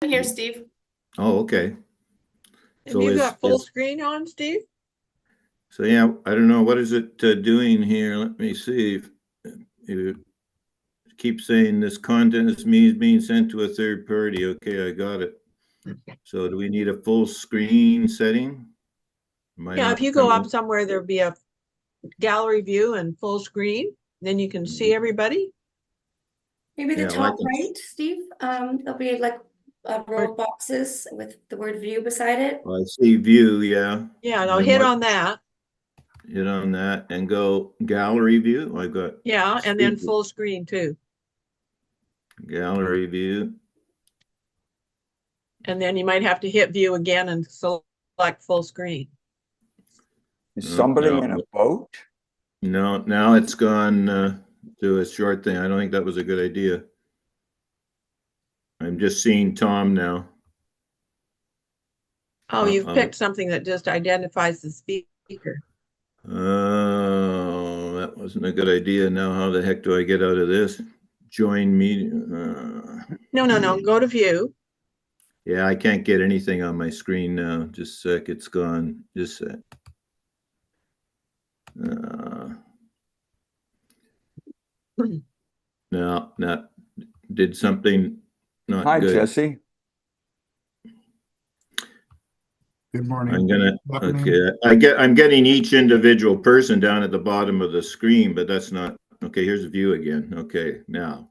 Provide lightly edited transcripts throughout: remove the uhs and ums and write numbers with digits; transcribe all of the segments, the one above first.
I'm here, Steve. Oh, okay. Have you got full screen on, Steve? So yeah, I don't know, what is it doing here? Let me see. If it keeps saying this content is being sent to a third party. Okay, I got it. So do we need a full screen setting? Yeah, if you go up somewhere, there'll be a gallery view and full screen. Then you can see everybody. Maybe the top right, Steve. There'll be like a row of boxes with the word view beside it. I see view, yeah. Yeah, now hit on that. Hit on that and go gallery view. I got and then full screen too. Gallery view. And then you might have to hit view again and select full screen. Is somebody in a boat? No, now it's gone to a short thing. I don't think that was a good idea. I'm just seeing Tom now. Oh, you've picked something that just identifies the speaker. Oh, that wasn't a good idea. Now, how the heck do I get out of this? Join meeting. No. Go to view. Yeah, I can't get anything on my screen now. Just a sec. It's gone. Just a sec. No, not did something not Hi, good. Jesse. Good morning. I'm getting each individual person down at the bottom of the screen, but that's not okay. Here's the view again. Okay, now.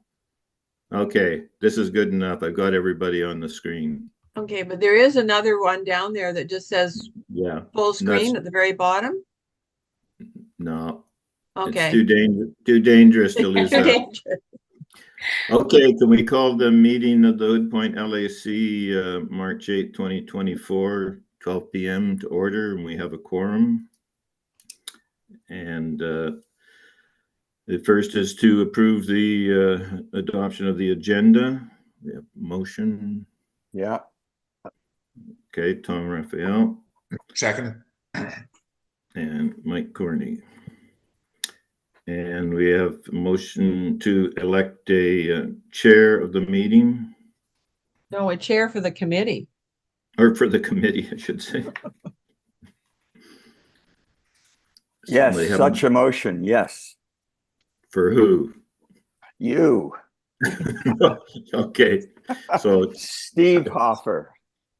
Okay, this is good enough. I've got everybody on the screen. Okay, but there is another one down there that just says full screen at the very bottom. No. Okay. It's too dangerous to lose that. Okay, can we call the meeting of the Hood Point LAC March 8, 2024, 12 p.m. to order, and we have a quorum. And the first is to approve the adoption of the agenda. We have motion. Yeah. Okay, Tom Raphael. Second. And Mike Corney. And we have a motion to elect a chair of the meeting. No, a chair for the committee. Or for the committee, I should say. Yes, such a motion, yes. For who? You. Okay, so Steve Hoffer.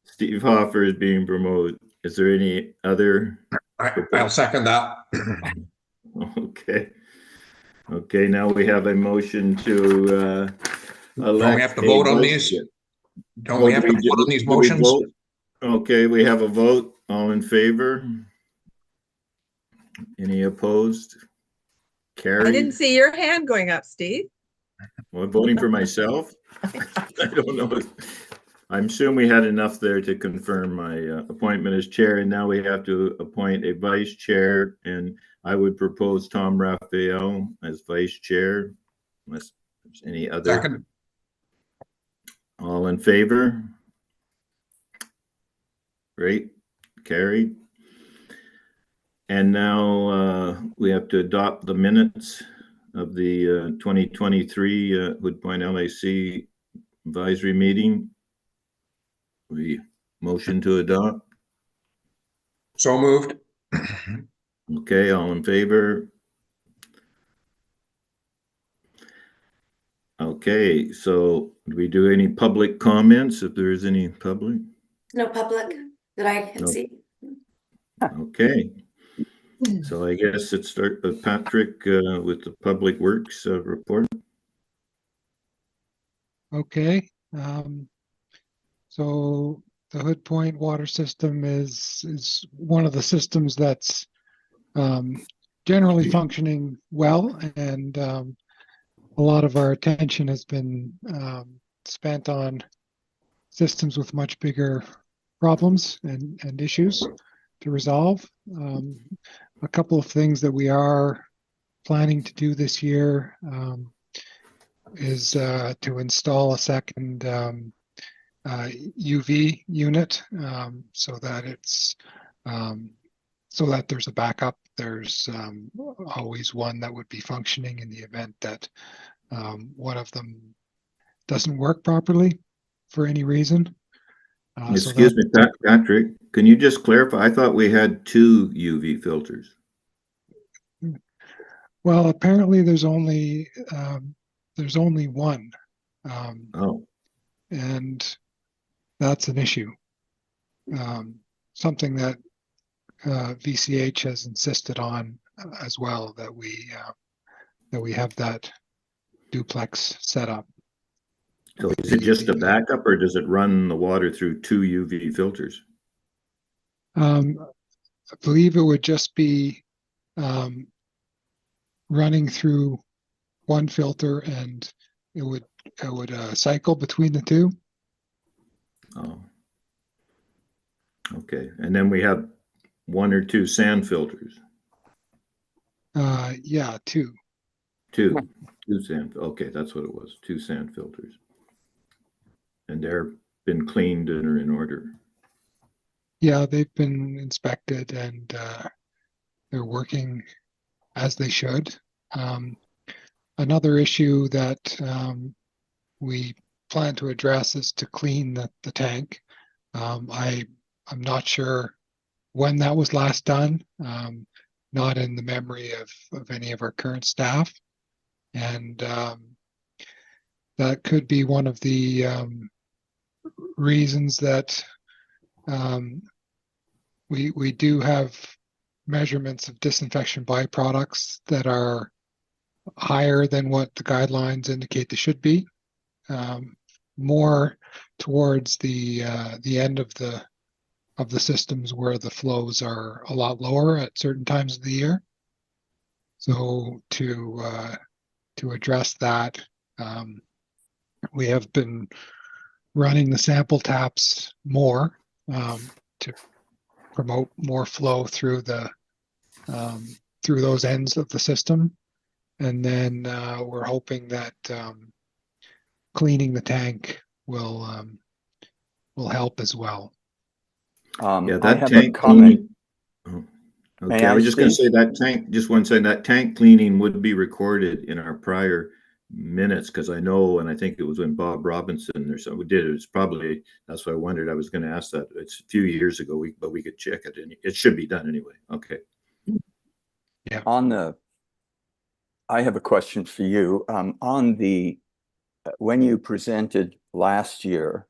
Steve Hoffer is being promoted. Is there any other? I'll second that. Okay. Okay, now we have a motion to elect. Don't we have to vote on these? Don't we have to vote on these motions? Okay, we have a vote. All in favor? Any opposed? Carried. I didn't see your hand going up, Steve. Well, I'm voting for myself. I don't know. I'm assuming we had enough there to confirm my appointment as chair, and now we have to appoint a vice chair, and I would propose Tom Raphael as vice chair, unless there's any other. Second. All in favor? Great, carried. And now we have to adopt the minutes of the 2023 Hood Point LAC advisory meeting. We motion to adopt. So moved. Okay, all in favor? Okay, so do we do any public comments if there is any public? No public that I can see. Okay. So I guess let's start with Patrick with the Public Works report. Okay. So the Hood Point water system is one of the systems that's generally functioning well, and a lot of our attention has been spent on systems with much bigger problems and issues to resolve. A couple of things that we are planning to do this year is to install a second UV unit so that it's so that there's a backup. There's always one that would be functioning in the event that one of them doesn't work properly for any reason. So Excuse me, Patrick, can you just clarify? I thought we had 2 UV filters. well, apparently there's only one, Oh, and that's an issue. Something that VCH has insisted on as well, that we have that duplex set up. so is it just a backup, or does it run the water through 2 UV filters? I believe it would just be running through one filter, and it would cycle between the two. Oh. Okay, and then we have 1 or 2 sand filters. Yeah, two. 2 sand, okay, that's what it was, 2 sand filters. And they're been cleaned and are in order. Yeah, they've been inspected, and they're working as they should. Another issue that we plan to address is to clean the tank. I'm not sure when that was last done, not in the memory of any of our current staff. And that could be one of the reasons that we do have measurements of disinfection byproducts that are higher than what the guidelines indicate they should be. More towards the end of the systems where the flows are a lot lower at certain times of the year. So to address that, we have been running the sample taps more to promote more flow through through those ends of the system, and then we're hoping that cleaning the tank will help as well. Yeah, I that have a tank comment. cleaning. Oh, May okay, I I, was just gonna Steve? say that tank, just one second, that tank cleaning would be recorded in our prior minutes, because I know, and I think it was when Bob Robinson or something, we did it. It's probably, that's why I wondered, I was gonna ask that. It's a few years ago, but we could check it, and it should be done anyway. Okay. Yeah. I have a question for you. When you presented last year,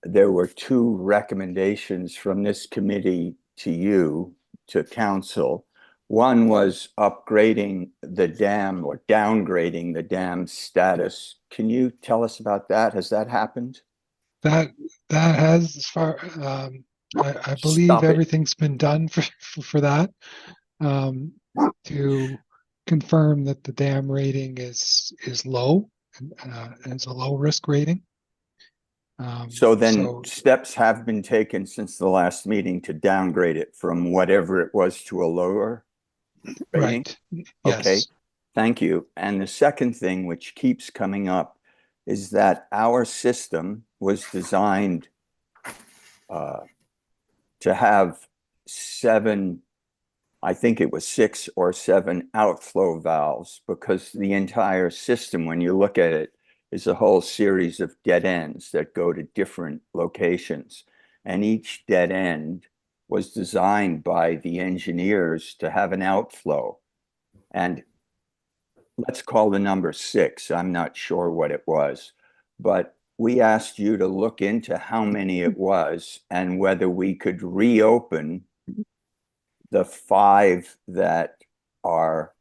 there were 2 recommendations from this committee to you, to council. One was upgrading the dam or downgrading the dam status. Can you tell us about that? Has that happened? That has, as far I believe Stop it. everything's been done for that, to confirm that the dam rating is low, and it's a low risk rating. So then steps have been taken since the last meeting to downgrade it from whatever it was to a lower rating? Right. Okay, Yes. thank you. And the second thing, which keeps coming up, is that our system was designed to have 7, I think it was 6 or 7 outflow valves, because the entire system, when you look at it, is a whole series of dead ends that go to different locations. And each dead end was designed by the engineers to have an outflow. And let's call the number 6. I'm not sure what it was, but we asked you to look into how many it was and whether we could reopen the 5 that are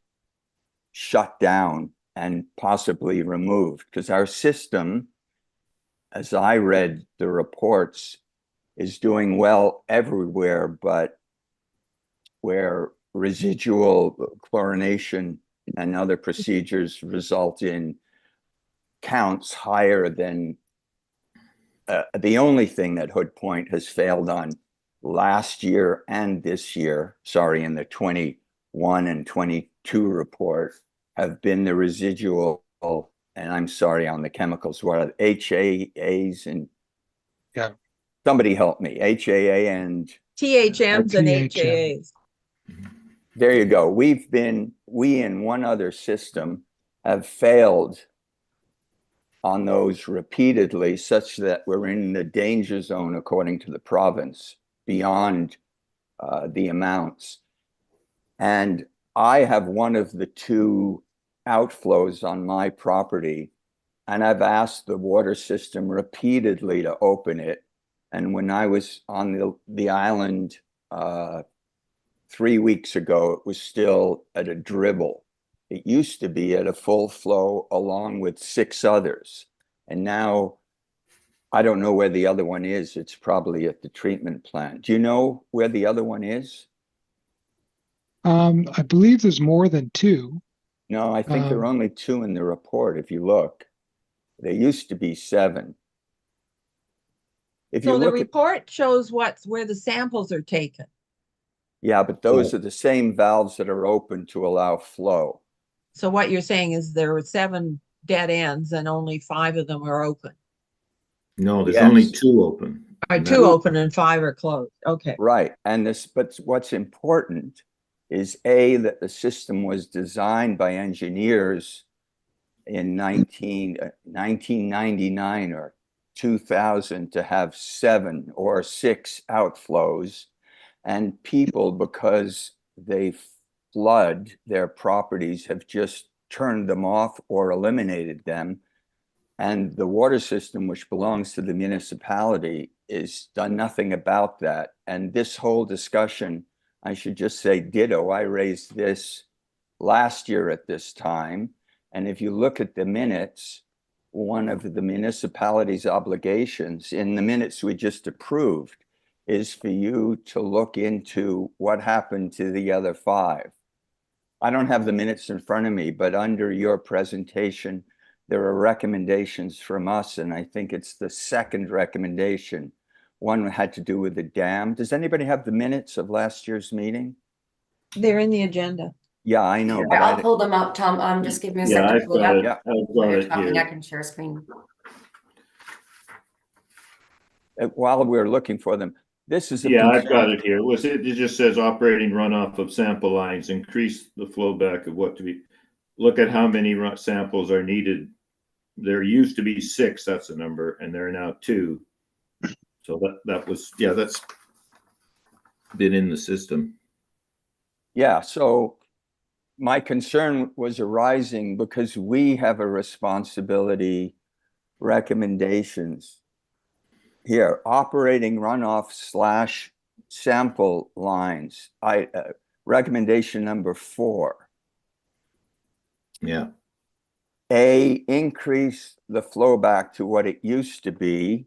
shut down and possibly removed, because our system, as I read the reports, is doing well everywhere, but where residual chlorination and other procedures result in counts higher than the only thing that Hood Point has failed on last year and this year, sorry, in the 21 and 22 report, have been the residual, and I'm sorry, on the chemicals, what are HAAs and somebody help me, HAA and THMs and HAAs. There you go. We in one other system have failed on those repeatedly, such that we're in the danger zone according to the province beyond the amounts. And I have one of the two outflows on my property, and I've asked the water system repeatedly to open it. And when I was on the island 3 weeks ago, it was still at a dribble. It used to be at a full flow along with 6 others. And now I don't know where the other one is. It's probably at the treatment plant. Do you know where the other one is? I believe there's more than 2. No, I think there are only 2 in the report. If you look, there used to be 7. So the report shows where the samples are taken. Yeah, but those are the same valves that are open to allow flow. So what you're saying is there are 7 dead ends and only 5 of them are open. No, there's only 2 open. Are 2 open and 5 are closed. Okay. Right. And but what's important is that the system was designed by engineers in 1999 or 2000 to have 7 or 6 outflows, and people, because they flood their properties, have just turned them off or eliminated them. And the water system, which belongs to the municipality, is done nothing about that. And this whole discussion, I should just say ditto. I raised this last year at this time. And if you look at the minutes, one of the municipality's obligations in the minutes we just approved is for you to look into what happened to the other 5. I don't have the minutes in front of me, but under your presentation, there are recommendations from us, and I think it's the second recommendation. One had to do with the dam. Does anybody have the minutes of last year's meeting? They're in the agenda. Yeah, I know. But I'll pull them up, Tom. Just give me a second. I've got it. Yeah. While you're talking, I can share screen. While we're looking for them, this is I've got it here. It just says operating runoff of sample lines, increase the flow back of what to be. Look at how many samples are needed. There used to be 6, that's the number, and there are now 2. So that's been in the system. Yeah, so my concern was arising because we have a responsibility, recommendations here, operating runoff / sample lines. Recommendation number 4. Yeah. Increase the flow back to what it used to be.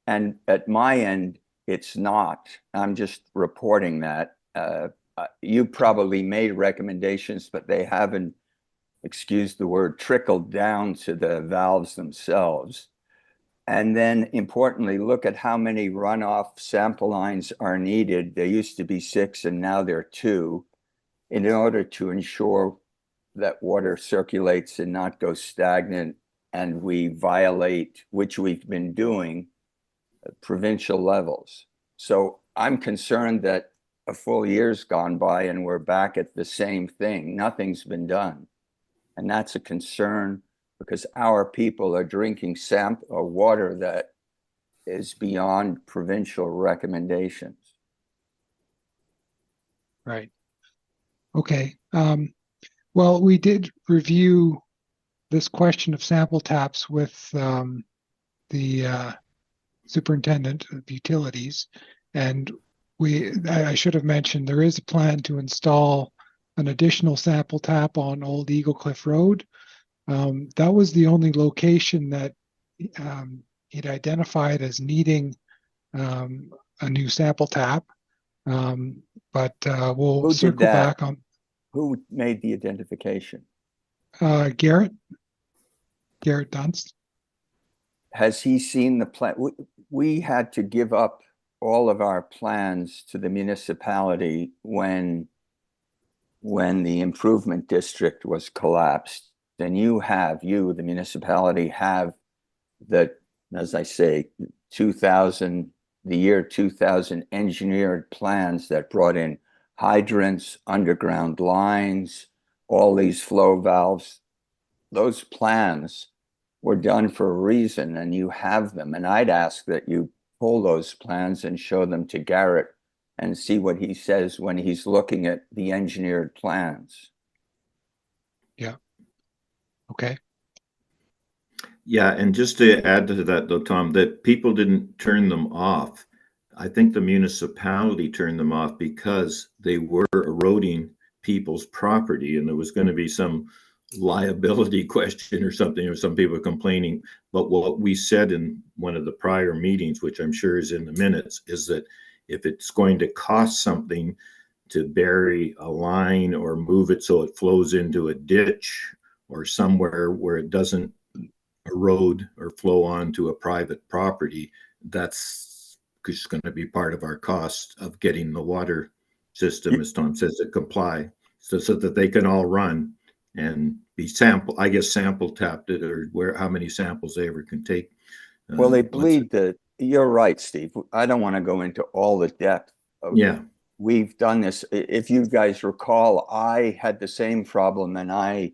And at my end, it's not. I'm just reporting that. You probably made recommendations, but they haven't, excuse the word, trickled down to the valves themselves. And then importantly, look at how many runoff sample lines are needed. There used to be 6 and now there are 2 in order to ensure that water circulates and not go stagnant, and we violate, which we've been doing, provincial levels. So I'm concerned that a full year's gone by and we're back at the same thing. Nothing's been done. And that's a concern because our people are drinking water that is beyond provincial recommendations. Right. Okay. Well, we did review this question of sample taps with the superintendent of utilities, and I should have mentioned there is a plan to install an additional sample tap on Old Eagle Cliff Road. That was the only location that it identified as needing a new sample tap, but we'll circle back on. Who made the identification? Garrett Dunst. Has he seen the plan? We had to give up all of our plans to the municipality when the improvement district was collapsed. Then the municipality have as I say, the year 2000 engineered plans that brought in hydrants, underground lines, all these flow valves. Those plans were done for a reason, and you have them. And I'd ask that you pull those plans and show them to Garrett and see what he says when he's looking at the engineered plans. Yeah. Okay. Yeah, and just to add to that though, Tom, that people didn't turn them off. I think the municipality turned them off because they were eroding people's property, and there was going to be some liability question or something, or some people complaining. But what we said in one of the prior meetings, which I'm sure is in the minutes, is that if it's going to cost something to bury a line or move it so it flows into a ditch or somewhere where it doesn't erode or flow onto a private property, that's just going to be part of our cost of getting the water system, as Tom says, to comply, so that they can all run and be sample tapped it, or how many samples they ever can take. Well, they bleed you're right, Steve. I don't want to go into all the depth of we've done this. If you guys recall, I had the same problem, and I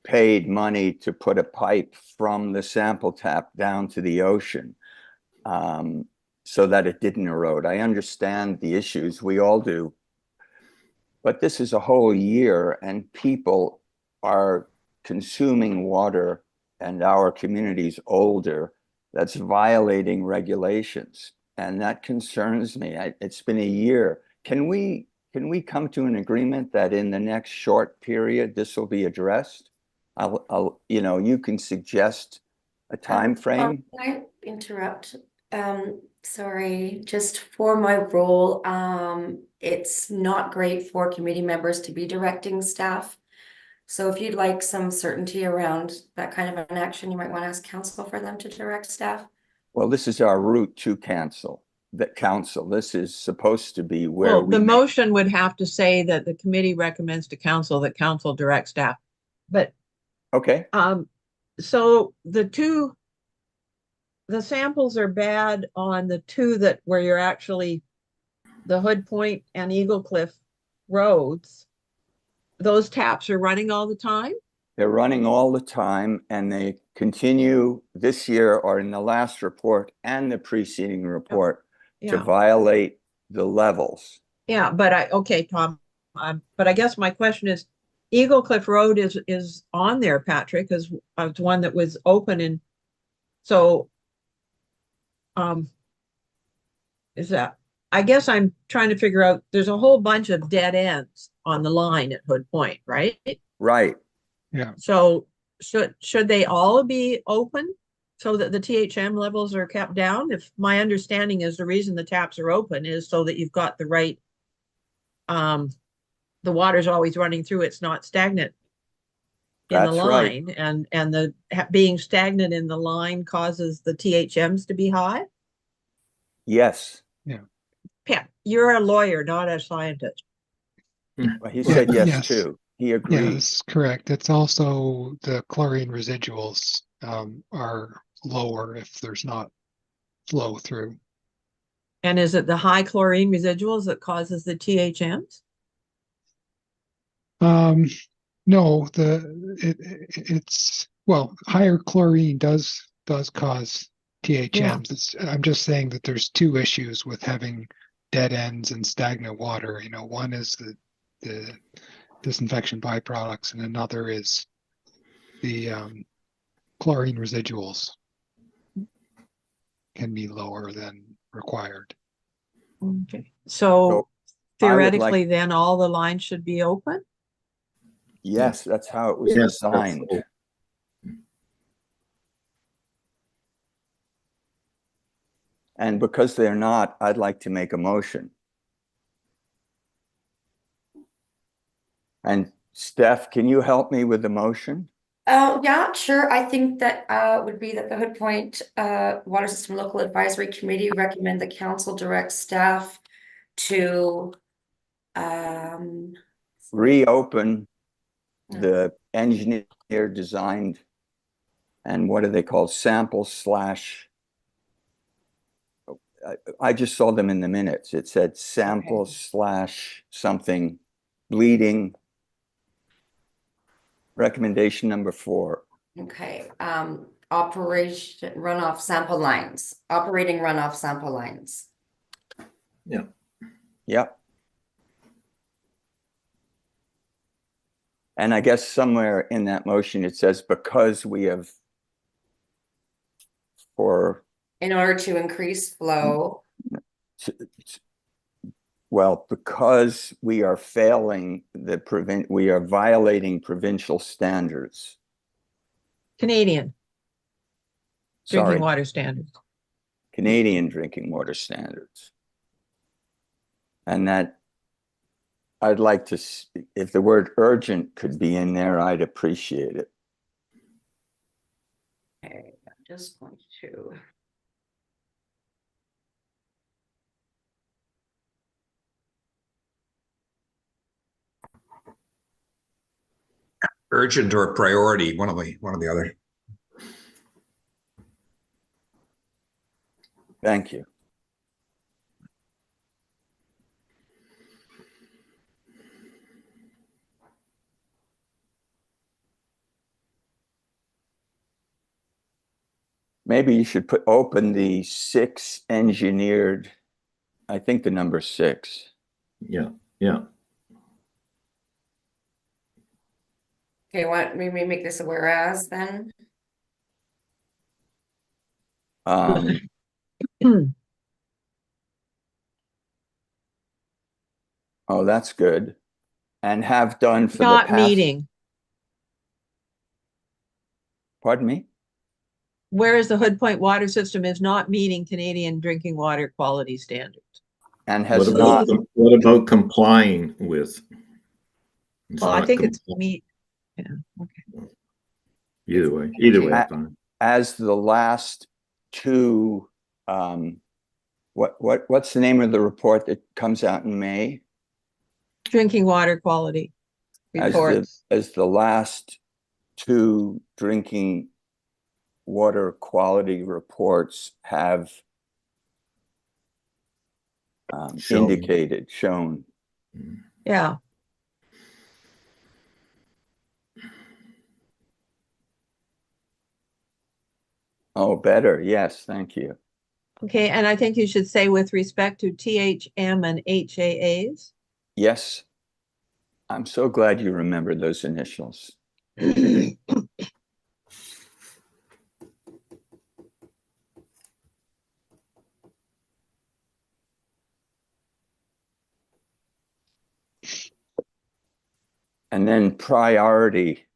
paid money to put a pipe from the sample tap down to the ocean, so that it didn't erode. I understand the issues, we all do, but this is a whole year, and people are consuming water, and our community's older. That's violating regulations, and that concerns me. It's been a year. Can we come to an agreement that in the next short period this will be addressed? You can suggest a time frame. Can I interrupt? Sorry, just for my role, it's not great for committee members to be directing staff. So if you'd like some certainty around that kind of an action, you might want to ask council for them to direct staff. Well, this is our route to council. This is supposed to be where the motion would have to say that the committee recommends to council that council direct staff. But okay. So the samples are bad on the two where you're actually the Hood Point and Eagle Cliff roads. Those taps are running all the time? They're running all the time, and they continue this year, or in the last report and the preceding report, to violate the levels. Yeah, but okay, Tom, but I guess my question is, Eagle Cliff Road is on there, Patrick, as one that was open, and so is that, I guess I'm trying to figure out, there's a whole bunch of dead ends on the line at Hood Point, right? Right. Yeah. So should they all be open so that the THM levels are kept down? If my understanding is the reason the taps are open is so that you've got the right, the water's always running through, it's not stagnant in the line, right. and the being stagnant in the line causes the THMs to be high? Yes. Yeah. Pat, you're a lawyer, not a scientist. Well, he said yes too. He agreed. Yes, correct. It's also the chlorine residuals are lower if there's not flow through. And is it the high chlorine residuals that causes the THMs? No, it's well, higher chlorine does cause THMs. Yeah. I'm just saying that there's two issues with having dead ends and stagnant water. One is the disinfection byproducts, and another is the chlorine residuals can be lower than required. Okay, so theoretically, then all the lines should be open? Yes, that's how it was designed. And because they're not, I'd like to make a motion. And Steph, can you help me with the motion? Yeah, sure. I think that would be that the Hood Point Water System Local Advisory Committee recommend the council direct staff to reopen the engineer designed, and what are they called? Sample slash. I just saw them in the minutes. It said sample slash something bleeding. Recommendation number 4. Okay, operation runoff sample lines, operating runoff sample lines. Yep. And I guess somewhere in that motion, it says because we have for, In order to increase flow, well, because we are failing we are violating provincial standards. Canadian Sorry, drinking water standards. Canadian drinking water standards. And that I'd like to, if the word urgent could be in there, I'd appreciate it. okay, I'm just going to. Urgent or priority, one of the other. Thank you. Maybe you should open the 6 engineered, I think the number 6. Yeah. Okay, what, maybe make this a whereas then? Oh, that's good. And have done for the Not past. meeting. Pardon me? Whereas the Hood Point water system is not meeting Canadian drinking water quality standards. And has not. What about complying with? It's Well, I not think it's comply- meet. Yeah, okay. Either way, it's fine. As the last 2, what's the name of the report that comes out in May? Drinking water quality reports. As the last 2 drinking water quality reports have shown. Yeah. Oh, better. Yes, thank you. Okay, and I think you should say with respect to THM and HAAs. Yes. I'm so glad you remembered those initials. And then priority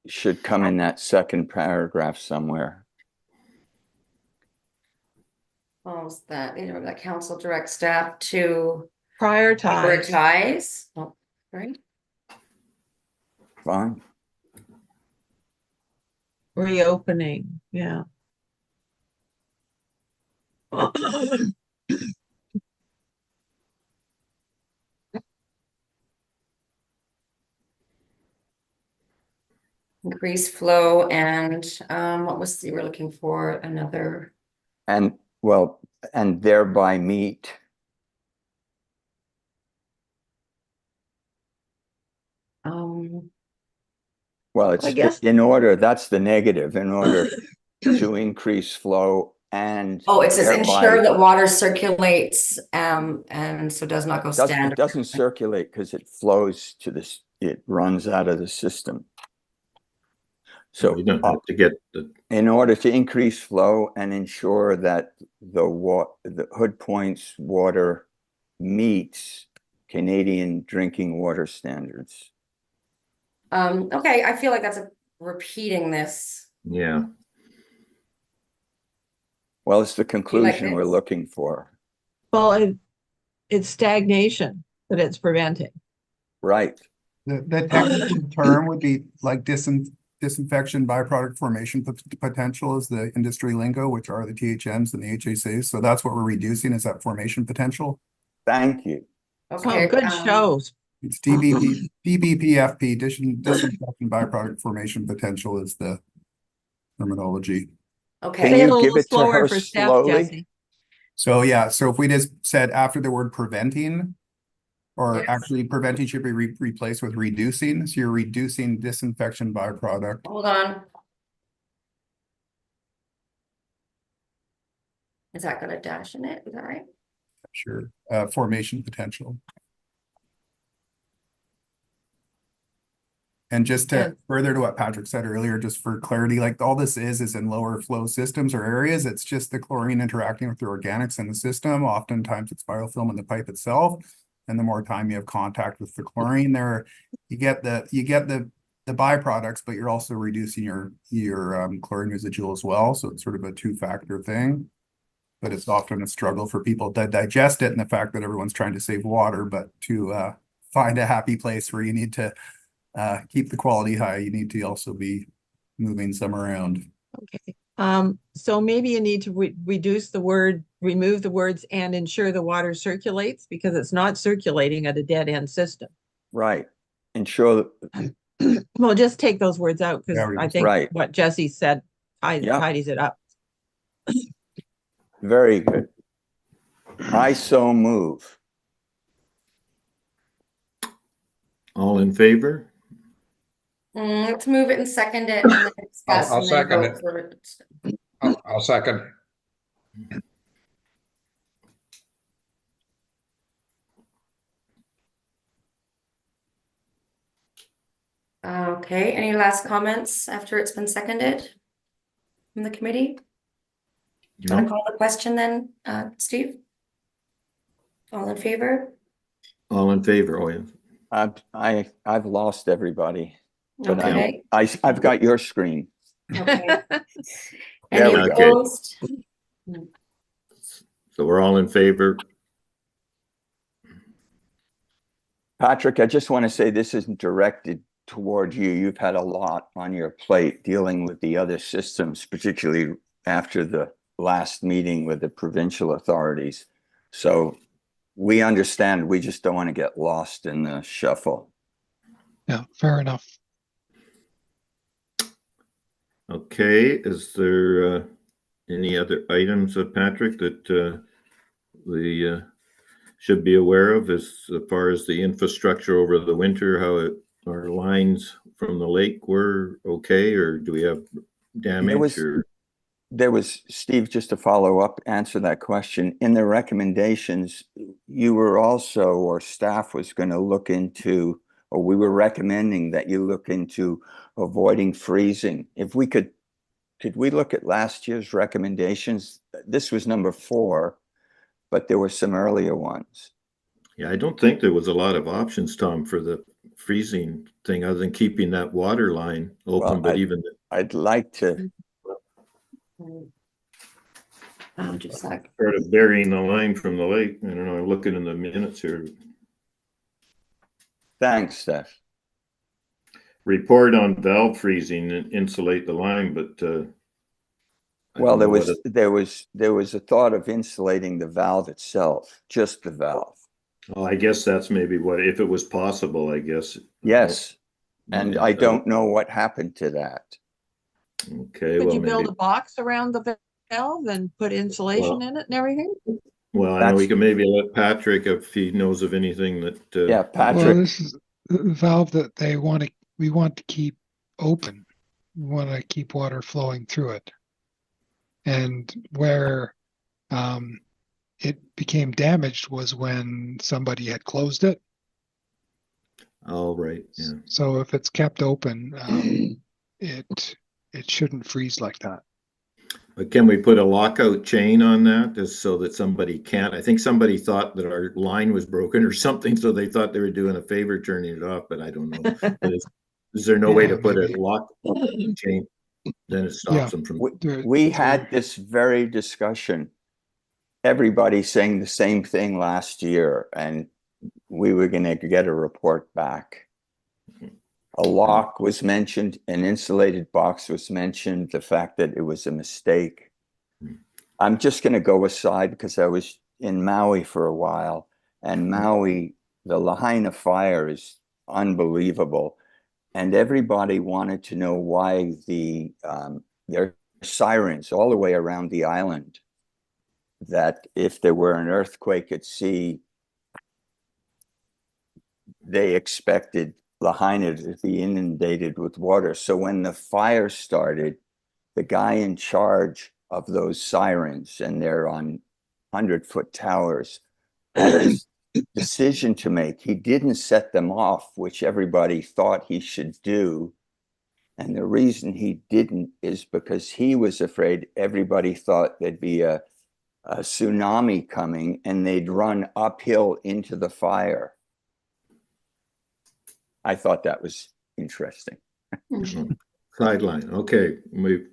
should come in that second paragraph somewhere. Oh, is that, that council direct staff to Prioritize. prioritize, oh, right? Fine. Reopening, yeah. Increase flow and, what was, you were looking for another, And well, and thereby meet. Well, it's I guess- in order, that's the negative, in order to increase flow and. oh, it says thereby- ensure that water circulates, and so does not go It standard. doesn't circulate because it flows to this, it runs out of the system. So We don't have to get in order to increase flow and ensure that the Hood Point's water meets Canadian drinking water standards. Okay, I feel like that's repeating this. yeah. Well, it's the conclusion we're this? looking for. Well, it's stagnation that it's preventing. Right. The technical term would be like disinfection byproduct formation potential is the industry lingo, which are the THMs and the HACs. So that's what we're reducing is that formation potential. Thank you. Okay. Oh, good shows. It's DBPFP, disinfection byproduct formation potential is the terminology. Okay. Can Say it a you little give it to slower her for Steph, slowly? Jesse. So yeah, so if we just said after the word preventing, or Yes. actually preventing should be replaced with reducing. So you're reducing disinfection byproduct. Hold on. Is that got a dash in it? Is that right? Sure. Formation potential. And just to And- further to what Patrick said earlier, just for clarity, like all this is in lower flow systems or areas. It's just the chlorine interacting with the organics in the system. Oftentimes it's biofilm in the pipe itself. And the more time you have contact with the chlorine there, you get the byproducts, but you're also reducing your chlorine residual as well. So it's sort of a two-factor thing. But it's often a struggle for people to digest it, and the fact that everyone's trying to save water, but to find a happy place where you need to keep the quality high, you need to also be moving some around. Okay. So maybe you need to remove the words and ensure the water circulates, because it's not circulating at a dead end system. Right. Ensure, Well, just take those words out, because Yeah, I think right. what Jesse said Yeah. tidies it up. very good. I so move. All in favor? Let's move it and second it and then discuss I'll and then second vote it. for it. I'll second. Okay, any last comments after it's been seconded from the committee? Want to No? call the question then, Steve? All in favor? All in favor, oh yeah. I've lost everybody, but Okay, I've got your screen. okay. There Any we go. opposed? So we're all in favor. Patrick, I just want to say this isn't directed toward you. You've had a lot on your plate dealing with the other systems, particularly after the last meeting with the provincial authorities. So we understand, we just don't want to get lost in the shuffle. Yeah, fair enough. Okay, is there any other items, Patrick, that we should be aware of as far as the infrastructure over the winter, how our lines from the lake were okay, or do we have damage or? There was, Steve, just to follow up, answer that question. In the recommendations, you were also, or staff was going to look into, or we were recommending that you look into avoiding freezing. If we could we look at last year's recommendations? This was number 4, but there were some earlier ones. Yeah, I don't think there was a lot of options, Tom, for the freezing thing other than keeping that water line open, Well, but even I'd like to, Just like, part of burying the line from the lake. I don't know, I'm looking in the minutes here. thanks, Steph. Report on valve freezing and insulate the line, but I Well, don't know what there was a thought of insulating the valve itself, just the valve. Oh, I guess that's maybe what, if it was possible, I guess. Yes, and Yeah, I don't know what happened to that. Okay, Could well, you build maybe, a box around the valve and put insulation Well, in it and everything? well, I know we That's- can maybe let Patrick, if he knows of anything that, Yeah, Well, Patrick, this is the valve that we want to keep open. We want to keep water flowing through it. And where it became damaged was when somebody had closed it. all right, yeah. So if it's kept open, it shouldn't freeze like that. But can we put a lockout chain on that just so that somebody can't? I think somebody thought that our line was broken or something, so they thought they were doing a favor turning it off, but I don't know. But is there no way to Yeah, put maybe. a lock chain? Then it Yeah. stops them from. we had this very discussion. Everybody saying the same thing last year, and we were going to get a report back. A lock was mentioned, an insulated box was mentioned, the fact that it was a mistake. I'm just going to go aside because I was in Maui for a while, and Maui, the Lahaina fire is unbelievable. And everybody wanted to know why there are sirens all the way around the island, that if there were an earthquake at sea, they expected Lahaina to be inundated with water. So when the fire started, the guy in charge of those sirens, and they're on 100-foot towers. His decision to make, he didn't set them off, which everybody thought he should do. And the reason he didn't is because he was afraid everybody thought there'd be a tsunami coming and they'd run uphill into the fire. I thought that was interesting. Sideline, okay, we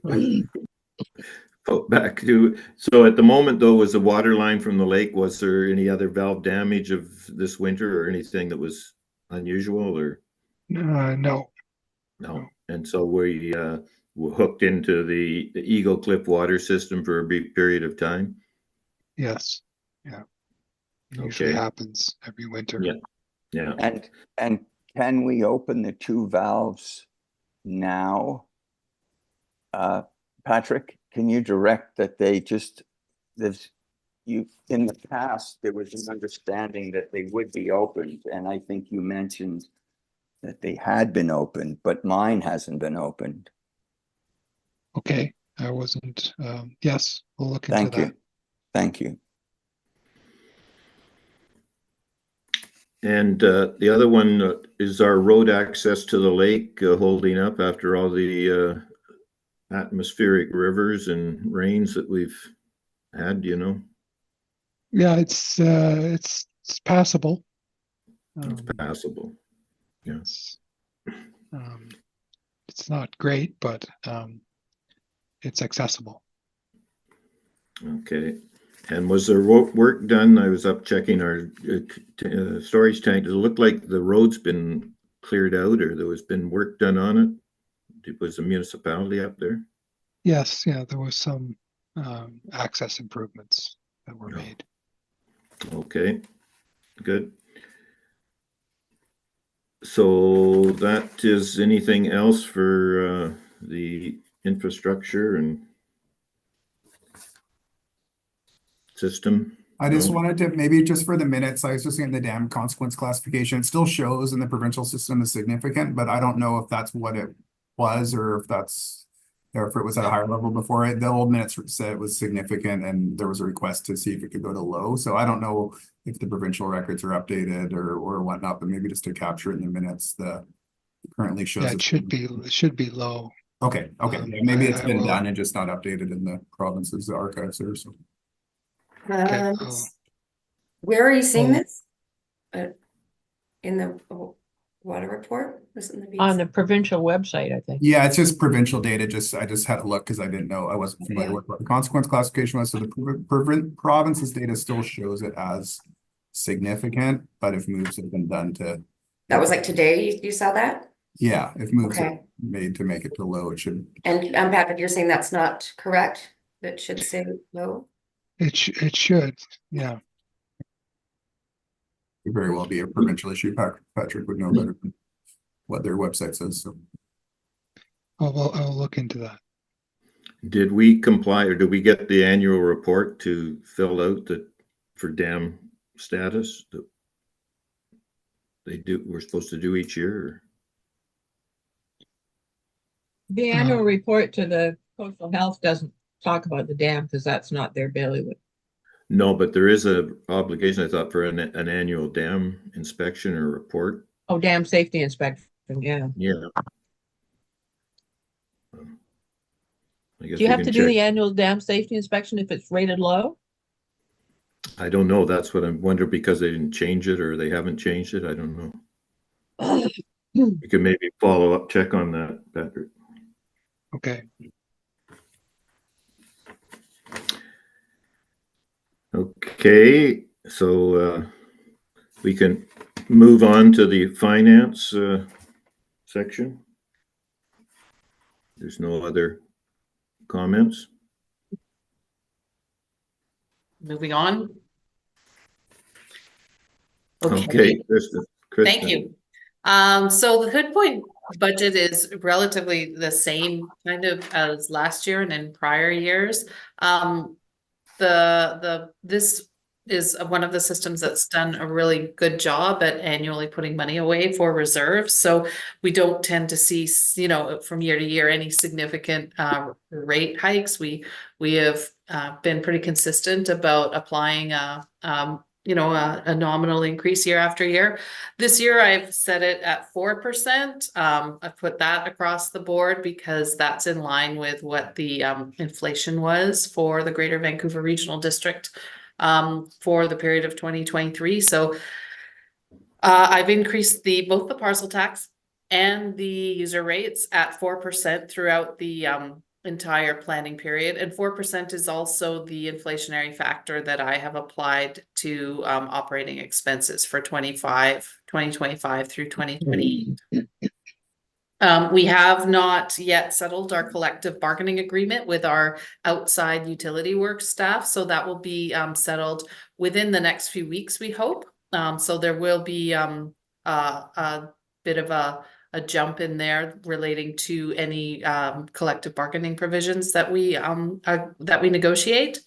go back to, so at the moment though, was the water line from the lake, was there any other valve damage of this winter or anything that was unusual or? No. No, and so we were hooked into the Eagle Cliff water system for a brief period of time? Yes. Yeah. It usually Okay. happens every winter. Yeah. Yeah, And can we open the two valves now? Patrick, can you direct that they just, in the past, there was an understanding that they would be opened, and I think you mentioned that they had been opened, but mine hasn't been opened. Okay, I wasn't, yes, we'll look into Thank that. you. Thank you. and the other one is our road access to the lake holding up after all the atmospheric rivers and rains that we've had, you know? Yeah, it's passable. It's passable. Yeah. It's not great, but it's accessible. Okay. And was there work done? I was up checking our storage tank. Does it look like the road's been cleared out or there was been work done on it? Was the municipality up there? Yes, yeah, there was some access improvements that were No. made. Okay, good. So that is anything else for the infrastructure and system? I just No? wanted to, maybe just for the minutes, I was just getting the dam consequence classification. It still shows in the provincial system as significant, but I don't know if that's what it was or if that's, or if it was at a higher level before it. The old minutes said it was significant and there was a request to see if it could go to low. So I don't know if the provincial records are updated or whatnot, but maybe just to capture it in the minutes, the currently shows. Yeah, it should be low. Okay, yeah, maybe it's been done and just not updated in the province's archives there, so. Okay, Where are you seeing I'll- this? In the water report? Was it in the On VC? the provincial website, I think. Yeah, it's just provincial data. I just had to look because I didn't know. I wasn't familiar Yeah. with what the consequence classification was. So the province's data still shows it as significant, but if moves have been done to. That was like today, you saw that? Yeah, if moves are Okay. made to make it to low, it should. And Patrick, you're saying that's not correct? That should say low? it should, yeah. Very well be a provincial issue. Patrick would know better than what their website says. So I'll look into that. Did we comply or did we get the annual report to fill out for dam status that we're supposed to do each year? The annual report to the coastal health doesn't talk about the dam because that's not their bailiwick. No, but there is a obligation, I thought, for an annual dam inspection or report. Oh, dam safety inspection, yeah. Yeah. I guess Do you we have can to do check. the annual dam safety inspection if it's rated low? I don't know. That's what I'm wondering because they didn't change it or they haven't changed it. I don't know. You can maybe follow up, check on that, Patrick. Okay. Okay, so we can move on to the finance section. There's no other comments. Moving on. Okay, Kristen. Thank you. So the Hood Point budget is relatively the same kind of as last year and in prior years. This is one of the systems that's done a really good job at annually putting money away for reserves. So we don't tend to see, from year to year, any significant rate hikes. We have been pretty consistent about applying a nominal increase year after year. This year I've set it at 4%. I've put that across the board because that's in line with what the inflation was for the Greater Vancouver Regional District for the period of 2023. So I've increased both the parcel tax and the user rates at 4% throughout the entire planning period. And 4% is also the inflationary factor that I have applied to operating expenses for 2025 through 2028. We have not yet settled our collective bargaining agreement with our outside utility work staff, so that will be settled within the next few weeks, we hope. So there will be a bit of a jump in there relating to any collective bargaining provisions that we negotiate.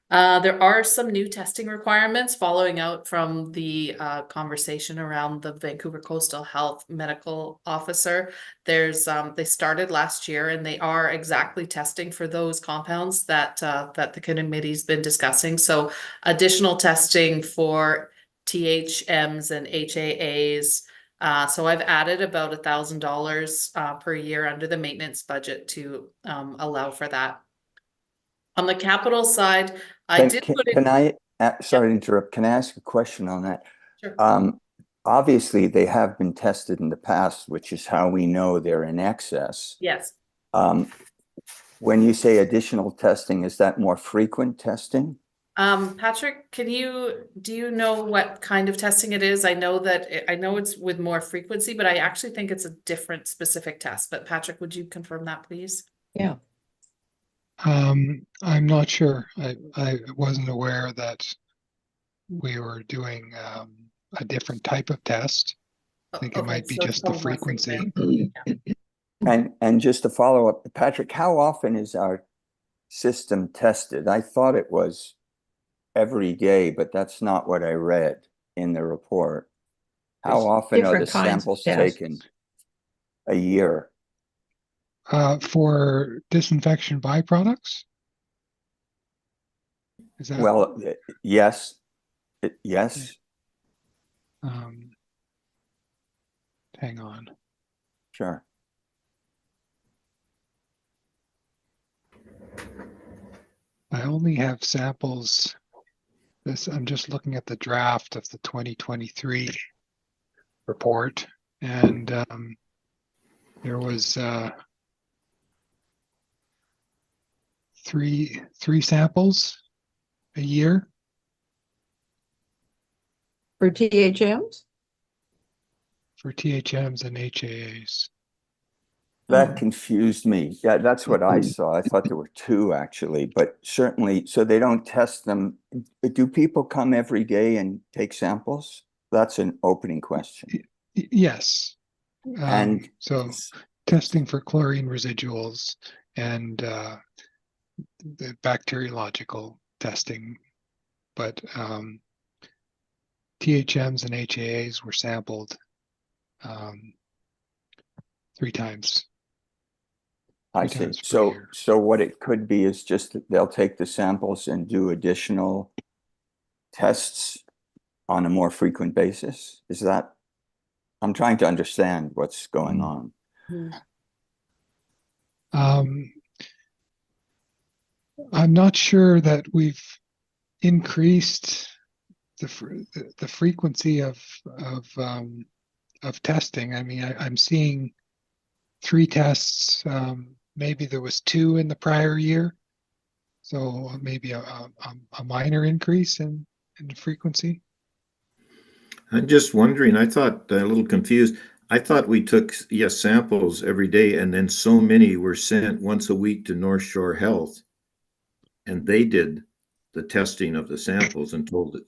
There are some new testing requirements following out from the conversation around the Vancouver Coastal Health Medical Officer. They started last year, and they are exactly testing for those compounds that the committee's been discussing. So additional testing for THMs and HAAs. So I've added about $1,000 per year under the maintenance budget to allow for that. On the capital side, I did put in. Can I, sorry to interrupt, can I ask a question on that? Sure. Obviously, they have been tested in the past, which is how we know they're in excess. Yes. When you say additional testing, is that more frequent testing? Patrick, do you know what kind of testing it is? I know it's with more frequency, but I actually think it's a different specific test. But Patrick, would you confirm that, please? Yeah. I'm not sure. I wasn't aware that we were doing a different type of test. I think it might be just the frequency. And just to follow up, Patrick, how often is our system tested? I thought it was every day, but that's not what I read in the report. How often are the samples taken a year? For disinfection byproducts? Is that? Well, yes. Yes. Hang on. Sure. I only have samples. I'm just looking at the draft of the 2023 report, and there was three samples a year For THMs? For THMs and HAAs. That confused me. Yeah, that's what I saw. I thought there were two actually, but certainly, so they don't test them. Do people come every day and take samples? That's an opening question. Yes. And so testing for chlorine residuals and the bacteriological testing, but THMs and HAAs were sampled 3 times. I see. So what it could be is just that they'll take the samples and do additional tests on a more frequent basis. Is that? I'm trying to understand what's going on. I'm not sure that we've increased the frequency of testing. I mean, I'm seeing 3 tests. Maybe there was 2 in the prior year, so maybe a minor increase in the frequency. I'm just wondering, I thought, a little confused. I thought we took, samples every day, and then so many were sent once a week to North Shore Health, and they did the testing of the samples and told it.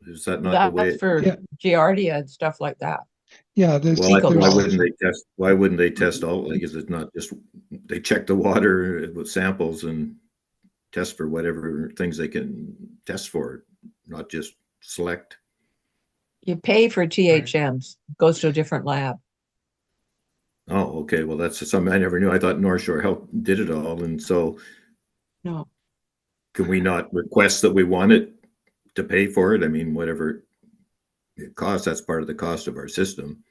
Is that not the way? That's for Giardia and stuff like that. Yeah. Why wouldn't they test all? Like, is it not just they check the water with samples and test for whatever things they can test for? not just select? You pay for THMs, goes to a different lab. Oh, okay. Well, that's something I never knew. I thought North Shore Health did it all. And so No, can we not request that we want it to pay for it? I mean, whatever it costs, that's part of the cost of our system.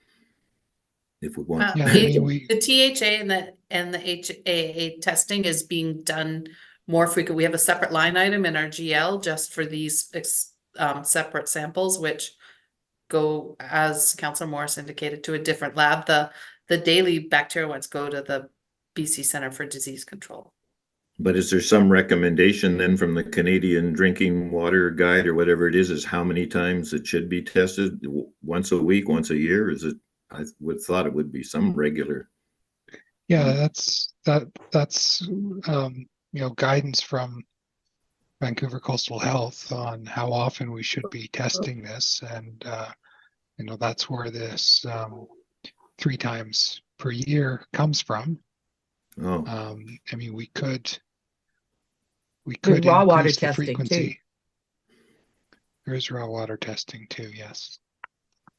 If we want. Yeah, I mean, The THA and the HAA testing is being done more frequent. We have a separate line item in our GL just for these separate samples, which go, as Councillor Morris indicated, to a different lab. The daily bacteria ones go to the BC Centre for Disease Control. But is there some recommendation then from the Canadian Drinking Water Guide or whatever it is how many times it should be tested? Once a week, once a year? Is it? I would have thought it would be some regular. yeah, that's guidance from Vancouver Coastal Health on how often we should be testing this, and that's where this 3 times per year comes from. Oh, I mean, we could there's raw water increase the testing too. frequency. There is raw water testing too, yes.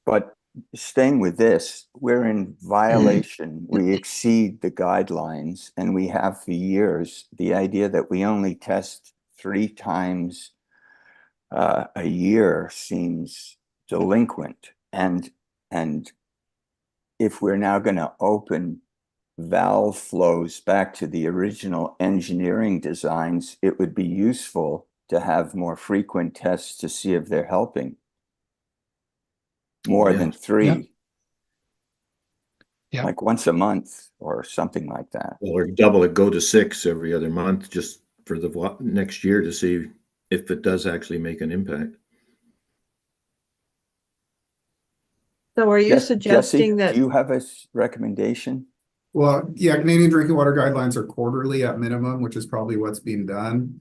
But staying with this, we're in violation. We exceed the guidelines, and we have for years. The idea that we only test 3 times a year seems delinquent. And if we're now going to open valve flows back to the original engineering designs, it would be useful to have more frequent tests to see if they're helping. More than 3. Yeah. Like once a month or something like that. or double it, go to 6 every other month, just for the next year to see if it does actually make an impact. So are you Jesse, suggesting that? do you have a recommendation? Well, yeah, Canadian drinking water guidelines are quarterly at minimum, which is probably what's being done.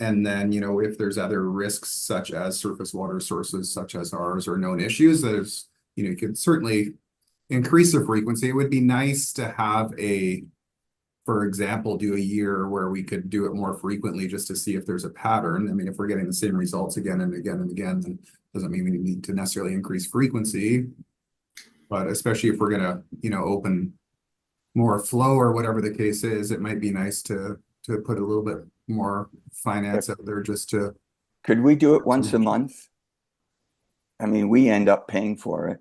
And then, if there's other risks such as surface water sources such as ours or known issues, there's, you could certainly increase the frequency. It would be nice to have for example, do a year where we could do it more frequently just to see if there's a pattern. I mean, if we're getting the same results again and again and again, then doesn't mean we need to necessarily increase frequency. But especially if we're gonna, open more flow or whatever the case is, it might be nice to put a little bit more finance out there just to. Could we do it once a month? I mean, we end up paying for it.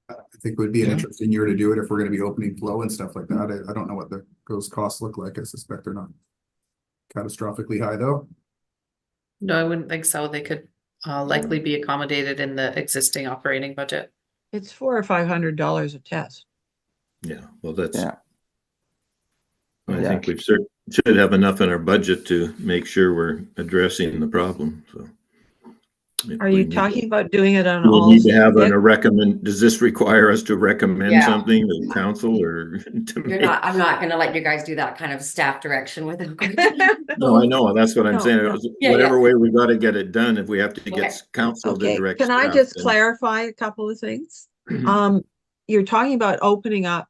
I think it would be an interesting year to do it if we're going to be opening flow and stuff like that. I don't know what those costs look like. I suspect they're not catastrophically high though. No, I wouldn't think so. They could likely be accommodated in the existing operating budget. It's $400 or $500 a test. Yeah, well, that's. Yeah. I think we should have enough in our budget to make sure we're addressing the problem. So. Are you talking about doing it on we all? need to have does this require us to recommend something to council or to I'm not gonna let you guys do that kind of staff direction with it. No, I know, that's what I'm saying. Whatever way we got to get it done, if we have to get council to direct. Can I just clarify a couple of things? You're talking about opening up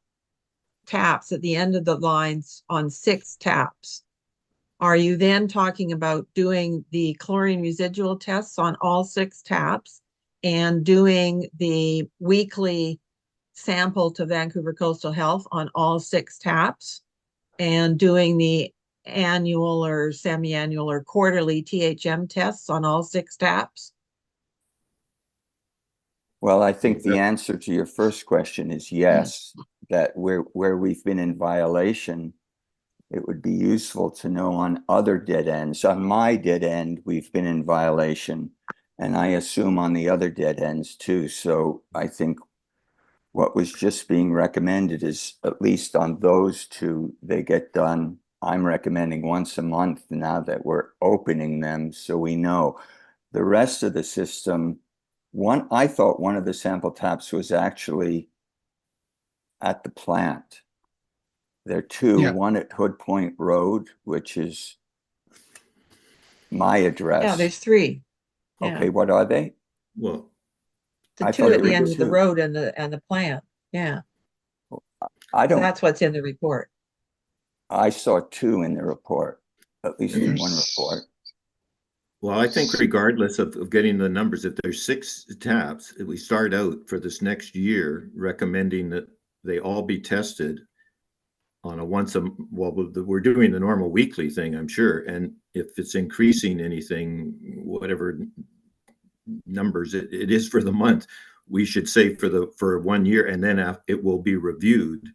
taps at the end of the lines on 6 taps. Are you then talking about doing the chlorine residual tests on all 6 taps and doing the weekly sample to Vancouver Coastal Health on all 6 taps and doing the annual or semi-annual or quarterly THM tests on all 6 taps? Well, I think the answer to your first question is yes, that where we've been in violation, it would be useful to know on other dead ends. On my dead end, we've been in violation, and I assume on the other dead ends too. So I think what was just being recommended is at least on those 2, they get done. I'm recommending once a month now that we're opening them so we know. The rest of the system, I thought one of the sample taps was actually at the plant. There are 2, one at Hood Point Road, which is my address. Yeah, there's 3. Okay, what are they? Well, the 2 at the end of the road and the plant. Yeah. That's what's in the report. I saw 2 in the report, at least in one report. Well, I think regardless of getting the numbers, if there's 6 taps, if we start out for this next year recommending that they all be tested on a well, we're doing the normal weekly thing, I'm sure. And if it's increasing anything, whatever numbers it is for the month, we should say for 1 year, and then it will be reviewed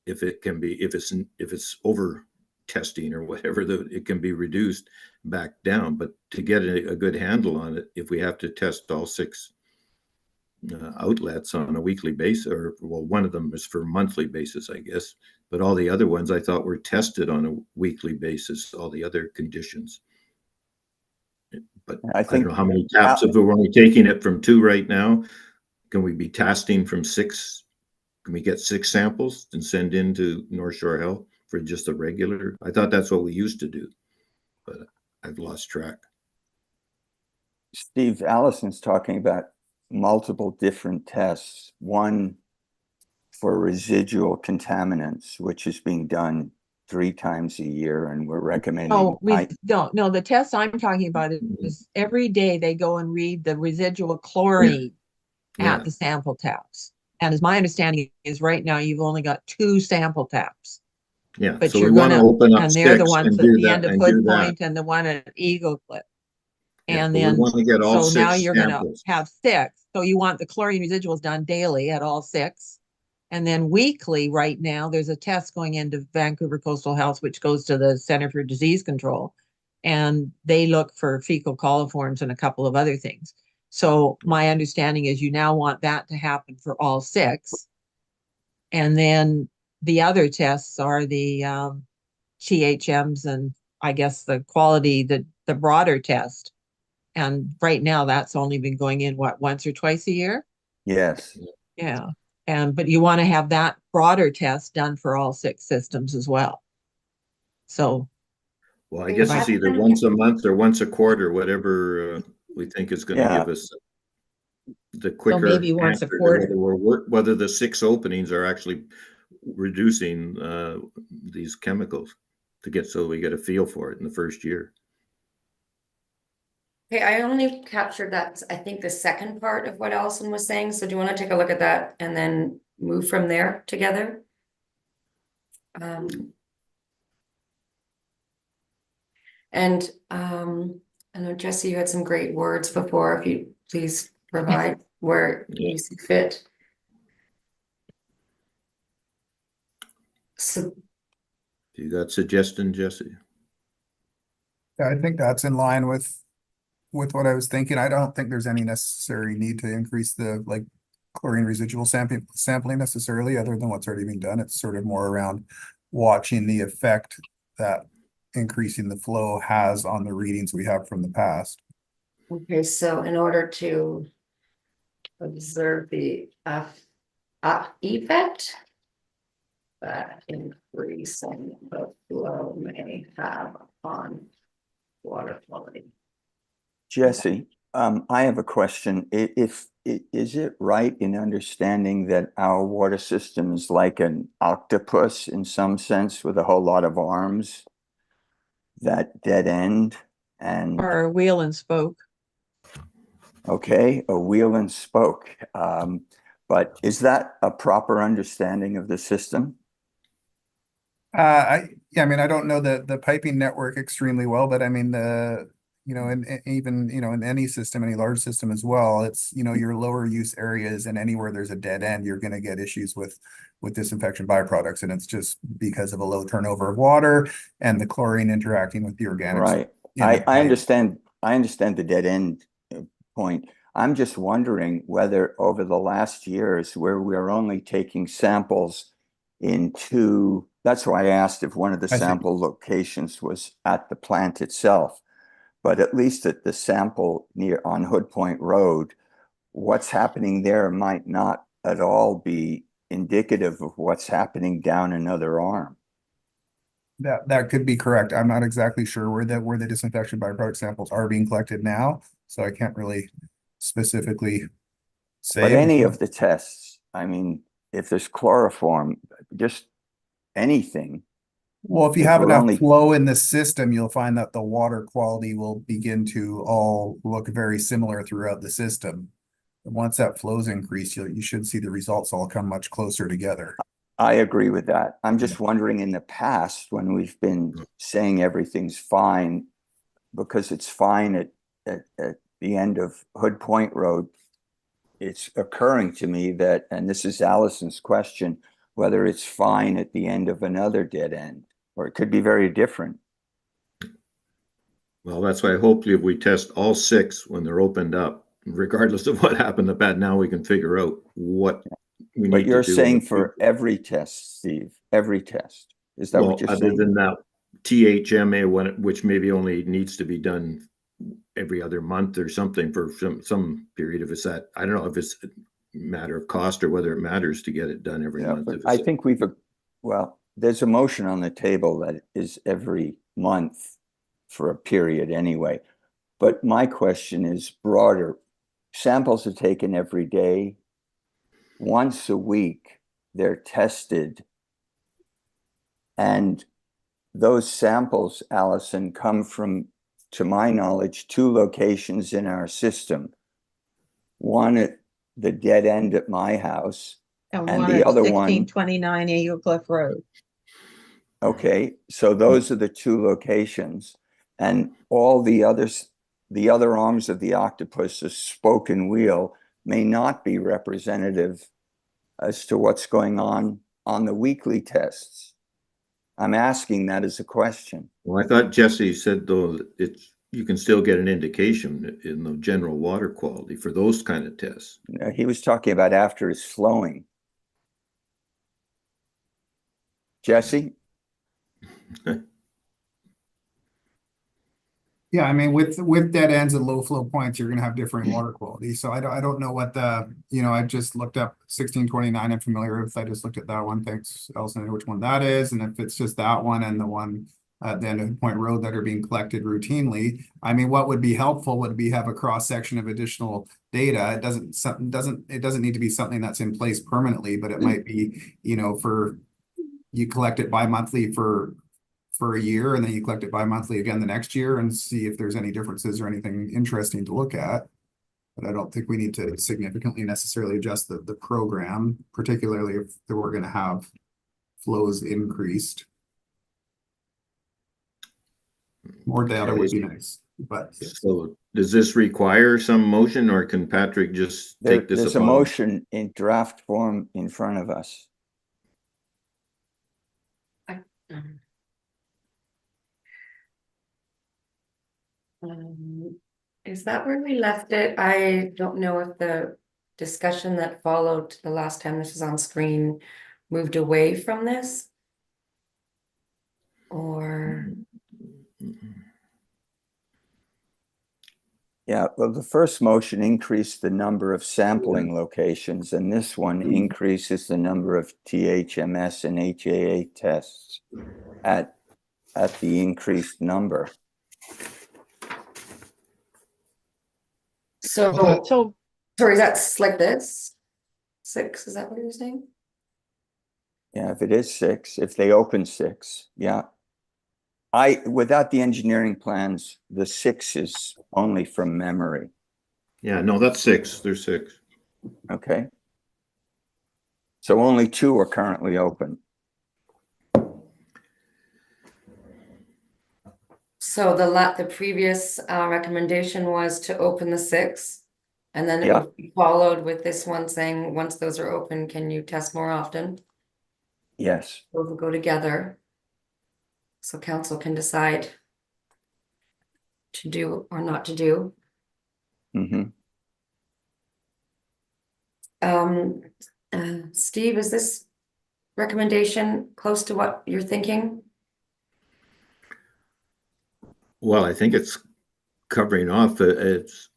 if it's over testing or whatever, it can be reduced back down. But to get a good handle on it, if we have to test all 6 outlets on a weekly basis, or well, one of them is for monthly basis, I guess, but all the other ones I thought were tested on a weekly basis, all the other conditions. But I don't know how many taps, if we're only taking it from 2 right now, can we be testing from 6? Can we get 6 samples and send into North Shore Health for just a regular? I thought that's what we used to do, but I've lost track. Steve, Allison's talking about multiple different tests. One for residual contaminants, which is being done 3 times a year, and we're recommending. Oh, we don't. No, the test I'm talking about is every day they go and read the residual chlorine at the sample taps. And as my understanding is, right now you've only got 2 sample taps. Yeah, but so you're we want to open up and 6 they're the ones and at do the end that of and Hood do that. Point and the one at Eagle Cliff. Yeah, And but we then, want to get all so 6 now you're going to samples. have 6. So you want the chlorine residuals done daily at all 6. And then weekly, right now, there's a test going into Vancouver Coastal Health, which goes to the Center for Disease Control. And they look for fecal coliforms and a couple of other things. So my understanding is you now want that to happen for all 6. And then the other tests are the THMs and I guess the quality, the broader test. And right now that's only been going in once or twice a year? Yes. Yeah. But you want to have that broader test done for all 6 systems as well. So. Well, I guess it's either once a month or once a quarter, whatever we think is going to give us the quicker maybe once a answer to quarter. whether the 6 openings are actually reducing these chemicals so we get a feel for it in the first year. Okay, I only captured that, I think, the second part of what Allison was saying. So do you want to take a look at that and then move from there together? And I know, Jesse, you had some great words before. If you please provide where you see fit. So, You got suggestion, Jesse? Yeah, I think that's in line with what I was thinking. I don't think there's any necessary need to increase the chlorine residual sampling necessarily, other than what's already being done. It's sort of more around watching the effect that increasing the flow has on the readings we have from the past. okay, so in order to observe the effect that increasing the flow may have on water quality. Jesse, I have a question. Is it right in understanding that our water system is like an octopus in some sense, with a whole lot of arms that dead end? And or a wheel and spoke. okay, a wheel and spoke. But is that a proper understanding of the system? I mean, I don't know the piping network extremely well, but I mean and even in any system, any large system as well, it's your lower use areas, and anywhere there's a dead end, you're going to get issues with disinfection byproducts, and it's just because of a low turnover of water and the chlorine interacting with the organics. Right. I understand. I understand the dead end point. I'm just wondering whether over the last years, where we're only taking samples in 2, that's why I asked if one of the sample locations was at the plant itself. But at least at the sample on Hood Point Road, what's happening there might not at all be indicative of what's happening down another arm. That could be correct. I'm not exactly sure where the disinfection byproduct samples are being collected now, so I can't really specifically say. But any of the tests, I mean, if there's chloroform, just anything, Well, if you If have we're enough only- flow in the system, you'll find that the water quality will begin to all look very similar throughout the system. And once that flow's increased, you should see the results all come much closer together. I agree with that. I'm just wondering in the past when we've been saying everything's fine, because it's fine at the end of Hood Point Road, it's occurring to me that, and this is Allison's question, whether it's fine at the end of another dead end, or it could be very different. Well, that's why hopefully if we test all 6 when they're opened up, regardless of what happened to that, now we can figure out what we need But to you're do. saying for every test, Steve, every test. Is that Well, what you're other saying? than that THMA one, which maybe only needs to be done every other month or something for some period. If it's that, I don't know if it's a matter of cost or whether it matters to get it done every Yeah, month. but If I it's- think well, there's a motion on the table that is every month for a period anyway. But my question is broader. Samples are taken every day. Once a week, they're tested. And those samples, Allison, come from, to my knowledge, 2 locations in our system. One at the dead end at my house. And And one the at other one- 1629 Eagle Cliff Road. Okay, so those are the 2 locations, and all the others, the other arms of the octopus, the spoke and wheel, may not be representative as to what's going on the weekly tests. I'm asking that as a question. Well, I thought Jesse said though, that you can still get an indication in the general water quality for those kind of tests. He was talking about after it's flowing. Jesse? Yeah, I mean, with dead ends and low flow points, you're gonna have different water quality. So I don't know what I just looked up 1629. I'm familiar with. I just looked at that one. Thanks, Elson, I know which one that is. And if it's just that one and the one at the end of Point Road that are being collected routinely, I mean, what would be helpful would be have a cross section of additional data. It doesn't need to be something that's in place permanently, but it might be, for you collect it bi-monthly for a year, and then you collect it bi-monthly again the next year and see if there's any differences or anything interesting to look at. But I don't think we need to significantly necessarily adjust the program, particularly if we're going to have flows increased. More data would be nice, but So does this require some motion, or can Patrick just take this There's a upon? motion in draft form in front of us. Is that where we left it? I don't know if the discussion that followed the last time this was on screen moved away from this. Or, Yeah, well, the first motion increased the number of sampling locations, and this one increases the number of THMS and HAA tests at the increased number. so, So sorry, that's like this? 6, is that what you're saying? Yeah, if it is 6, if they open 6, yeah. Without the engineering plans, the 6 is only from memory. Yeah, no, that's 6. There's 6. Okay. So only 2 are currently open. So the previous recommendation was to open the 6. And then it Yeah. would be followed with this one saying, once those are open, can you test more often? Yes. Those will go together. So council can decide to do or not to do. Mm-hmm. Steve, is this recommendation close to what you're thinking? Well, I think it's covering off, it's,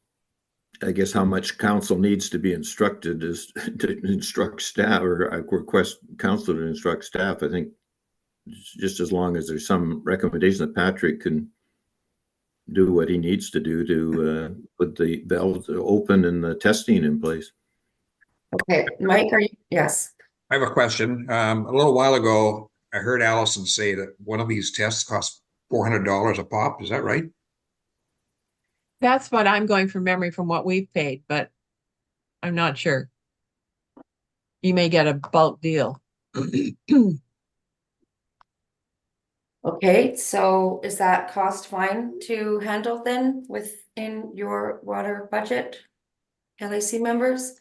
I guess how much council needs to be instructed is to instruct staff, or I request council to instruct staff. I think just as long as there's some recommendation that Patrick can do what he needs to do to put the valves open and the testing in place. Okay, Mike, are you? Yes. I have a question. A little while ago, I heard Allison say that one of these tests costs $400 a pop. Is that right? That's what I'm going from memory from what we've paid, but I'm not sure. You may get a bulk deal. Okay, so is that cost fine to handle then within your water budget? LAC members?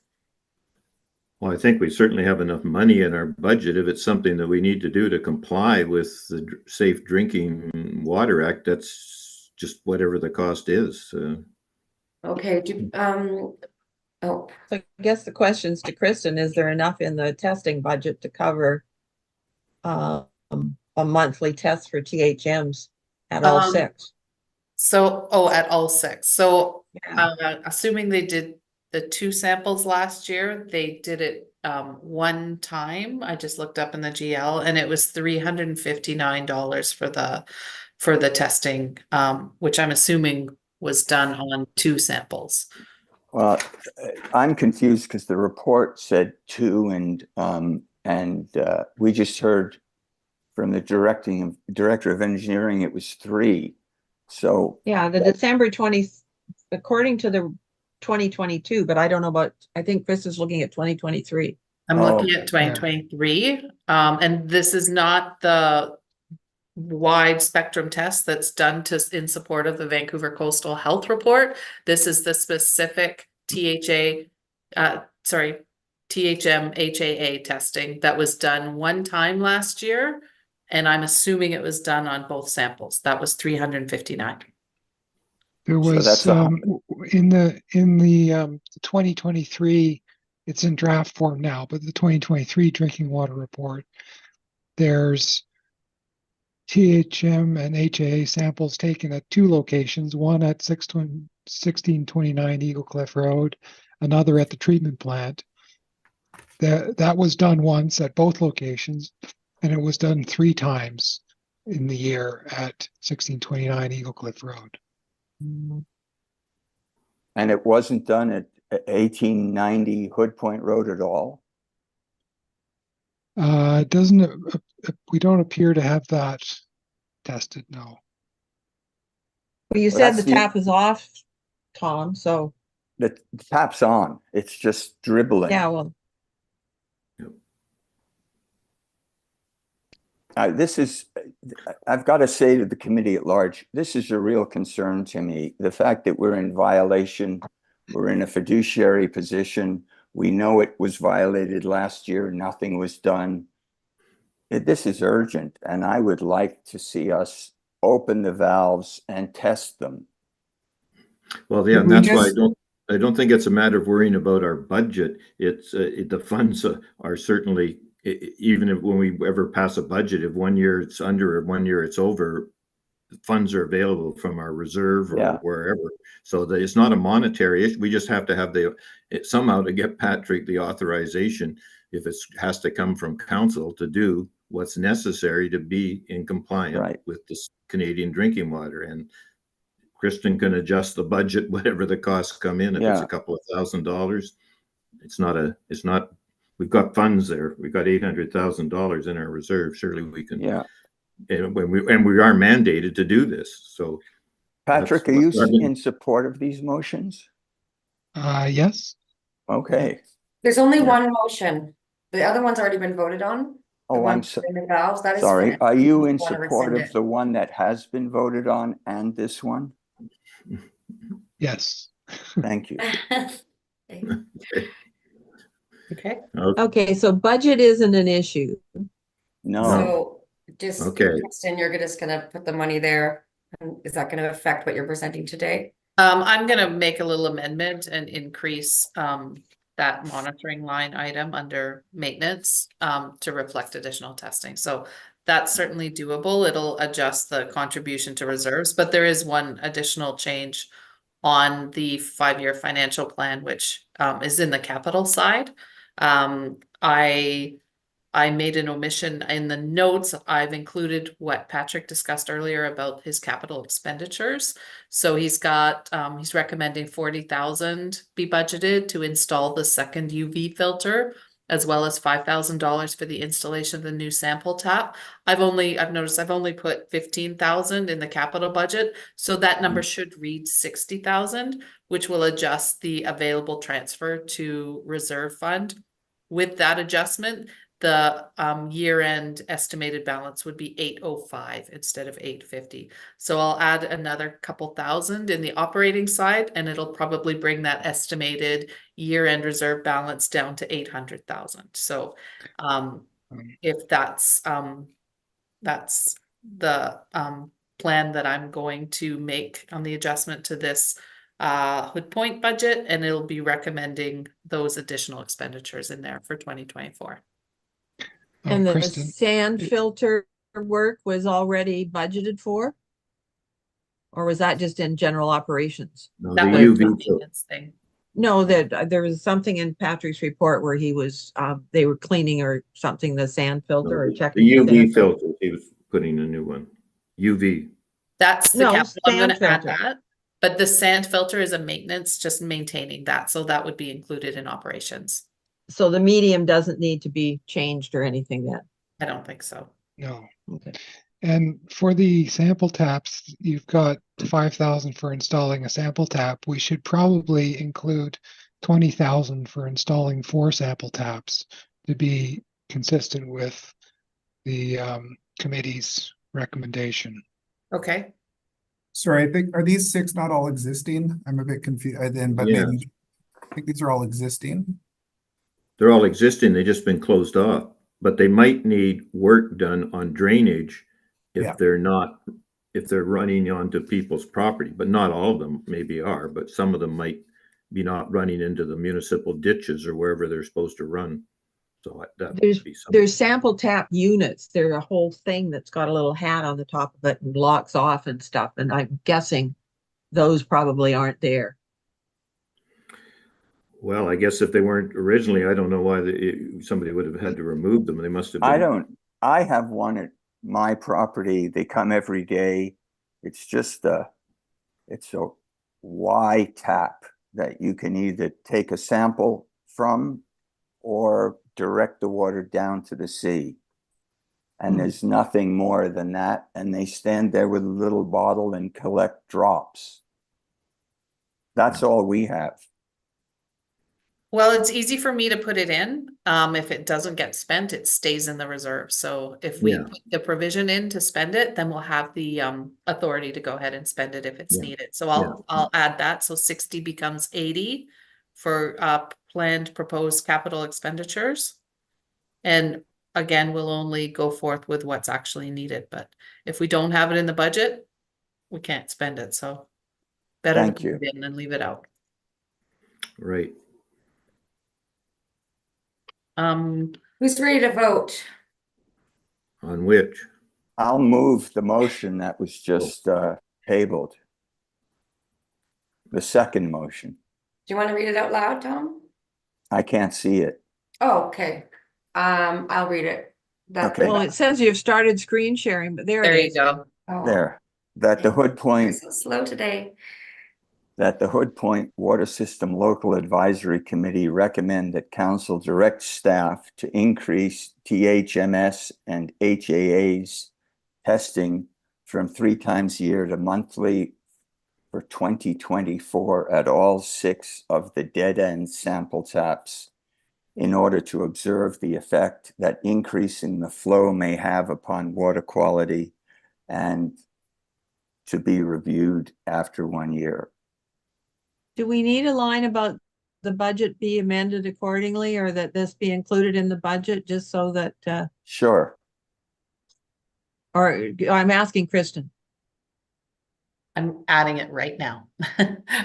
Well, I think we certainly have enough money in our budget. If it's something that we need to do to comply with the Safe Drinking Water Act, that's just whatever the cost is. Okay, oh, So I guess the question's to Kristen, is there enough in the testing budget to cover a monthly test for THMs at all 6? So, oh, at all 6. So, Yeah. assuming they did the 2 samples last year, they did it one time. I just looked up in the GL and it was $359 for the testing, which I'm assuming was done on 2 samples. Well, I'm confused because the report said 2 and we just heard from the director of engineering, it was 3. So Yeah, the December 20, according to the 2022, but I don't know about, I think Chris is looking at 2023. I'm Oh, looking at 2023, and this is not the wide spectrum test that's done in support of the Vancouver Coastal Health Report. This is the specific THM HAA testing that was done one time last year, and I'm assuming it was done on both samples. That was $359. There So was that's in the 2023, it's in draft form now, but the 2023 drinking water report, there's THM and HAA samples taken at 2 locations, one at 1629 Eagle Cliff Road, another at the treatment plant. That was done once at both locations, and it was done 3 times in the year at 1629 Eagle Cliff Road. and it wasn't done at 1890 Hood Point Road at all. It doesn't, we don't appear to have that tested, no. Well, you Well, said that's the tap is off, Tom, so The tap's on. It's just dribbling. yeah, well, I've got to say to the committee at large, this is a real concern to me. The fact that we're in violation, we're in a fiduciary position. We know it was violated last year. Nothing was done. This is urgent, and I would like to see us open the valves and test them. Well, yeah, Did and we that's why just- I don't think it's a matter of worrying about our budget. It's the funds are certainly, even if when we ever pass a budget, if 1 year it's under or 1 year it's over, funds are available from our reserve or Yeah. wherever. So that it's not a monetary issue. We just have to have somehow to get Patrick the authorization, if it has to come from council, to do what's necessary to be in compliance Right. with this Canadian drinking water. And Kristen can adjust the budget, whatever the costs come in. If it's Yeah. a couple of $1,000s, it's not, we've got funds there. We've got $800,000 in our reserve. Surely we can. Yeah. And we are mandated to do this. So Patrick, are That's you what I've been- in support of these motions? Yes. Okay. there's only Yeah. one motion. The other one's already been voted on. The Oh, one I'm so in the valves, that is sorry. finished. Are you If in wanna support rescind of the one that has been voted on and this one? Yes. Thank you. it. Okay. okay, so budget isn't an issue. No, So just, Okay. Kristen, you're just gonna put the money there. And is that gonna affect what you're presenting today? I'm gonna make a little amendment and increase that monitoring line item under maintenance to reflect additional testing. So that's certainly doable. It'll adjust the contribution to reserves, but there is one additional change on the 5-year financial plan, which is in the capital side. I made an omission in the notes. I've included what Patrick discussed earlier about his capital expenditures. So he's got, he's recommending 40,000 be budgeted to install the second UV filter as well as $5,000 for the installation of the new sample tap. I've noticed I've only put 15,000 in the capital budget, so that number should read 60,000, which will adjust the available transfer to reserve fund. With that adjustment, the year-end estimated balance would be 805 instead of 850. So I'll add another couple thousand in the operating side, and it'll probably bring that estimated year-end reserve balance down to 800,000. So if that's the plan that I'm going to make on the adjustment to this Hood Point budget, and it'll be recommending those additional expenditures in there for 2024. And the Kristen, sand filter work was already budgeted for? Or was that just in general operations? No, That the was the UV, maintenance thing. No, that there was something in Patrick's report where he was, they were cleaning or something, the sand filter or the checking. the UV sand filter. filter, he was putting a new one. UV. That's the No, capital. I'm sand gonna add filter. that. But the sand filter is a maintenance, just maintaining that. So that would be included in operations. So the medium doesn't need to be changed or anything then? I don't think so. no. Okay. And for the sample taps, you've got 5,000 for installing a sample tap. We should probably include 20,000 for installing 4 sample taps to be consistent with the committee's recommendation. Okay. Sorry, I think, are these 6 not all existing? I'm a bit confused then, but Yeah. maybe, I think these are all existing. They're all existing, they've just been closed off, but they might need work done on drainage Yeah. if they're running onto people's property, but not all of them maybe are, but some of them might be not running into the municipal ditches or wherever they're supposed to run. So that There's would be something. There's sample tap units. They're a whole thing that's got a little hat on the top of it and locks off and stuff. And I'm guessing those probably aren't there. Well, I guess if they weren't originally, I don't know why somebody would have had to remove them. They must have been. I have one at my property. They come every day. It's just it's a Y tap that you can either take a sample from or direct the water down to the sea. And there's nothing more than that. And they stand there with a little bottle and collect drops. That's all we have. Well, it's easy for me to put it in. If it doesn't get spent, it stays in the reserve. So if we Yeah. put the provision in to spend it, then we'll have the authority to go ahead and spend it if it's Yeah. needed. So I'll add that. So 60 becomes 80 for planned proposed capital expenditures. And again, we'll only go forth with what's actually needed. But if we don't have it in the budget, we can't spend it. So better Thank to you. put it in than leave it out. Right. Who's ready to vote? On which? I'll move the motion that was just tabled. The second motion. Do you want to read it out loud, Tom? I can't see it. Oh, okay. I'll read it. Okay. Well, it says you've started screen sharing, but there There it you is. go. Oh, There. That the Hood you're Point so slow today. that the Hood Point Water System Local Advisory Committee recommend that council direct staff to increase THMS and HAA's testing from 3 times a year to monthly for 2024 at all 6 of the dead end sample taps in order to observe the effect that increasing the flow may have upon water quality and to be reviewed after 1 year. Do we need a line about the budget be amended accordingly or that this be included in the budget just so that, Sure. or I'm asking Kristen. I'm adding it right now,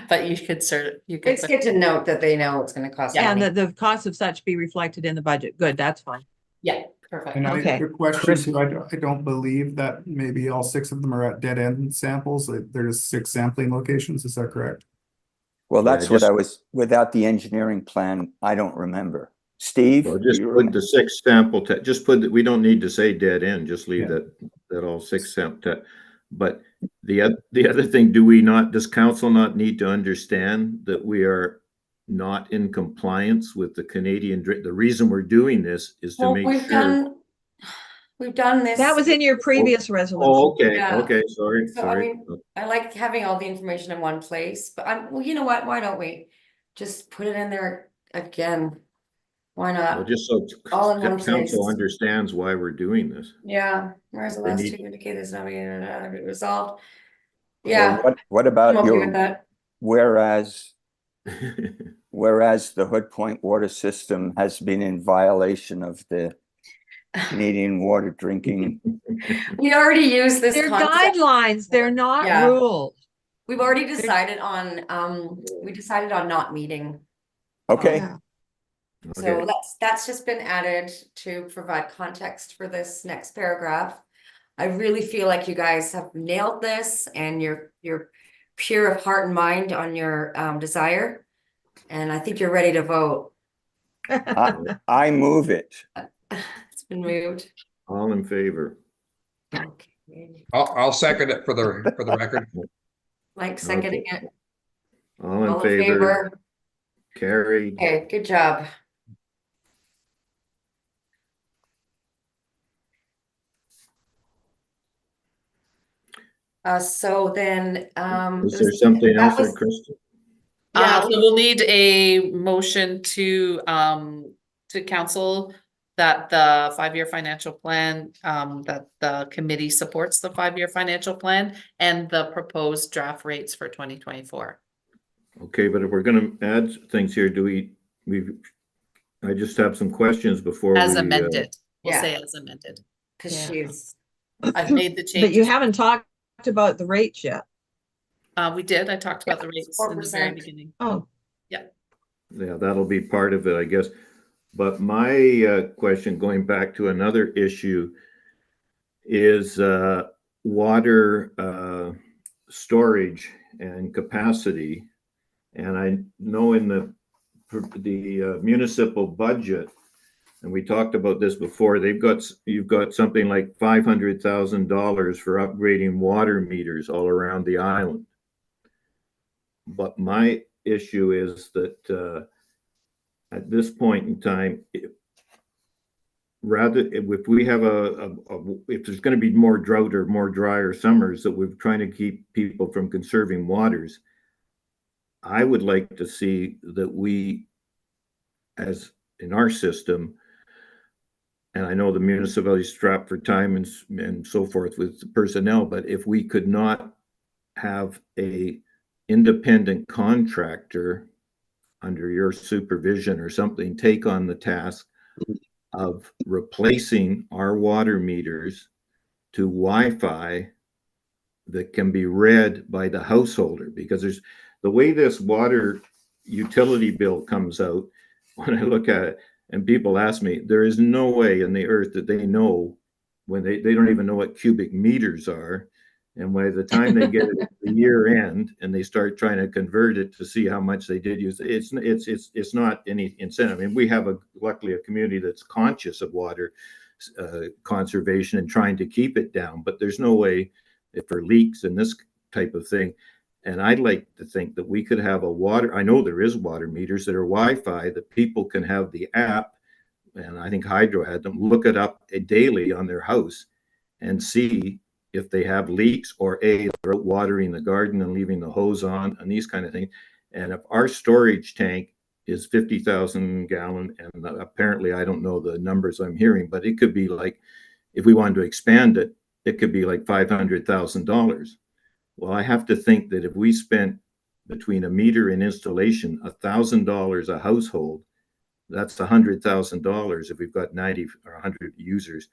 but you could It's good to note that they know it's gonna cost And money. that the cost of such be reflected in the budget. Good, that's fine. Yeah, perfect. And Okay. the question, I don't believe that maybe all 6 of them are at dead end samples. They're just 6 sampling locations. Is that correct? Well, Yeah, that's what just- I was, without the engineering plan, I don't remember. Steve? Well, just do you put remember? the 6 sample just put that, we don't need to say dead end, just leave Yeah. that all 6 sample. But the other thing, does council not need to understand that we are not in compliance with the Canadian, the reason we're doing this is to Well, make we've sure. done this. That was in your previous resolution. Oh, okay, Yeah. okay, sorry, So I sorry. mean, I like having all the information in one place, but well, you know what? Why don't we just put it in there again? Why Well, not? just so All in one place. council understands why we're doing this. Yeah, whereas the They last need- two indicators not being resolved. Well, Yeah, what I'm about okay with your, that. whereas the Hood Point water system has been in violation of the Canadian water drinking. We already used this They're concept. guidelines, they're not Yeah. rules. We've already decided on, we decided on not meeting. Okay, Yeah. So Okay. that's just been added to provide context for this next paragraph. I really feel like you guys have nailed this and you're pure of heart and mind on your desire. And I think you're ready to vote. I move it. It's been moved. All in favor? Okay. I'll second it for the record. Mike seconding it. All in All in favor? favor? Carried. Okay, good job. So then, Is there something that else there, was- Kristen? Yeah, So we'll need a motion to council that the 5-year financial plan, that the committee supports the 5-year financial plan and the proposed draft rates for 2024. Okay, but if we're gonna add things here, I just have some questions before As we, amended, we'll Yeah. say as amended. because Yeah. she's, I've made the But change. you haven't talked about the rates yet. We did, I talked about the rates in the very 4%. beginning. Oh, yeah, that'll be part of it, I guess. But my question, going back to another issue, is water storage and capacity. And I know in the municipal budget, and we talked about this before, you've got something like $500,000 for upgrading water meters all around the island. But my issue is that at this point in time, if we have if there's going to be more drought or more drier summers, that we're trying to keep people from conserving waters, I would like to see that we, as in our system, and I know the municipality is strapped for time and so forth with the personnel, but if we could not have a independent contractor under your supervision or something take on the task of replacing our water meters to Wi-Fi that can be read by the householder, because there's the way this water utility bill comes out, when I look at it and people ask me, there is no way in the earth that they know when they don't even know what cubic meters are. And by the time they get it at the year end and they start trying to convert it to see how much they did use, it's not any incentive. I mean, we have luckily a community that's conscious of water conservation and trying to keep it down, but there's no way if there are leaks and this type of thing. And I'd like to think that we could have I know there is water meters that are Wi-Fi that people can have the app, and I think Hydro had them, look it up daily on their house and see if they have leaks or they're out watering the garden and leaving the hose on and these kind of things. And if our storage tank is 50,000 gallon, and apparently I don't know the numbers I'm hearing, but it could be like, if we wanted to expand it, it could be like $500,000. Well, I have to think that if we spent between a meter and installation $1,000 a household, that's $100,000 if we've got 90 or 100 users.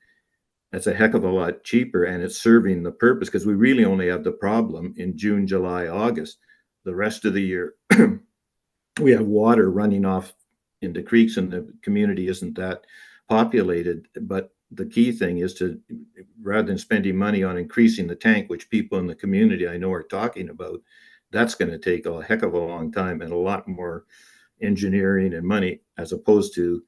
That's a heck of a lot cheaper, and it's serving the purpose, because we really only have the problem in June, July, August. The rest of the year, we have water running off into creeks, and the community isn't that populated. But the key thing is to, rather than spending money on increasing the tank, which people in the community I know are talking about, that's going to take a heck of a long time and a lot more engineering and money, as opposed to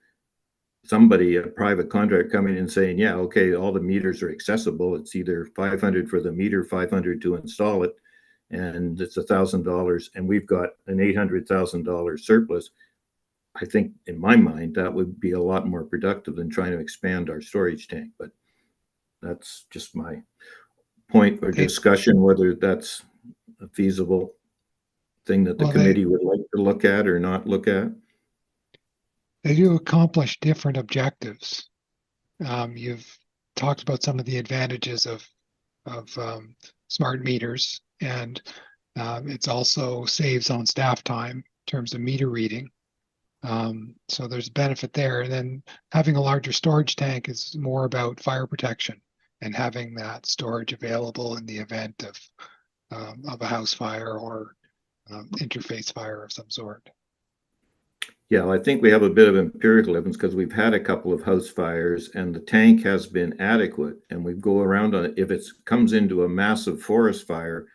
somebody, a private contractor, coming in and saying, yeah, okay, all the meters are accessible. It's either 500 for the meter, 500 to install it, and it's $1,000, and we've got an $800,000 surplus. I think in my mind, that would be a lot more productive than trying to expand our storage tank, but that's just my point or They- discussion, whether that's a feasible thing that the Well, committee would like to look at or not look at. they do accomplish different objectives. You've talked about some of the advantages of smart meters, and it's also saves on staff time in terms of meter reading. So there's benefit there. And then having a larger storage tank is more about fire protection and having that storage available in the event of a house fire or interface fire of some sort. Yeah, I think we have a bit of empirical evidence because we've had a couple of house fires and the tank has been adequate. And we go around on it. If it comes into a massive forest fire,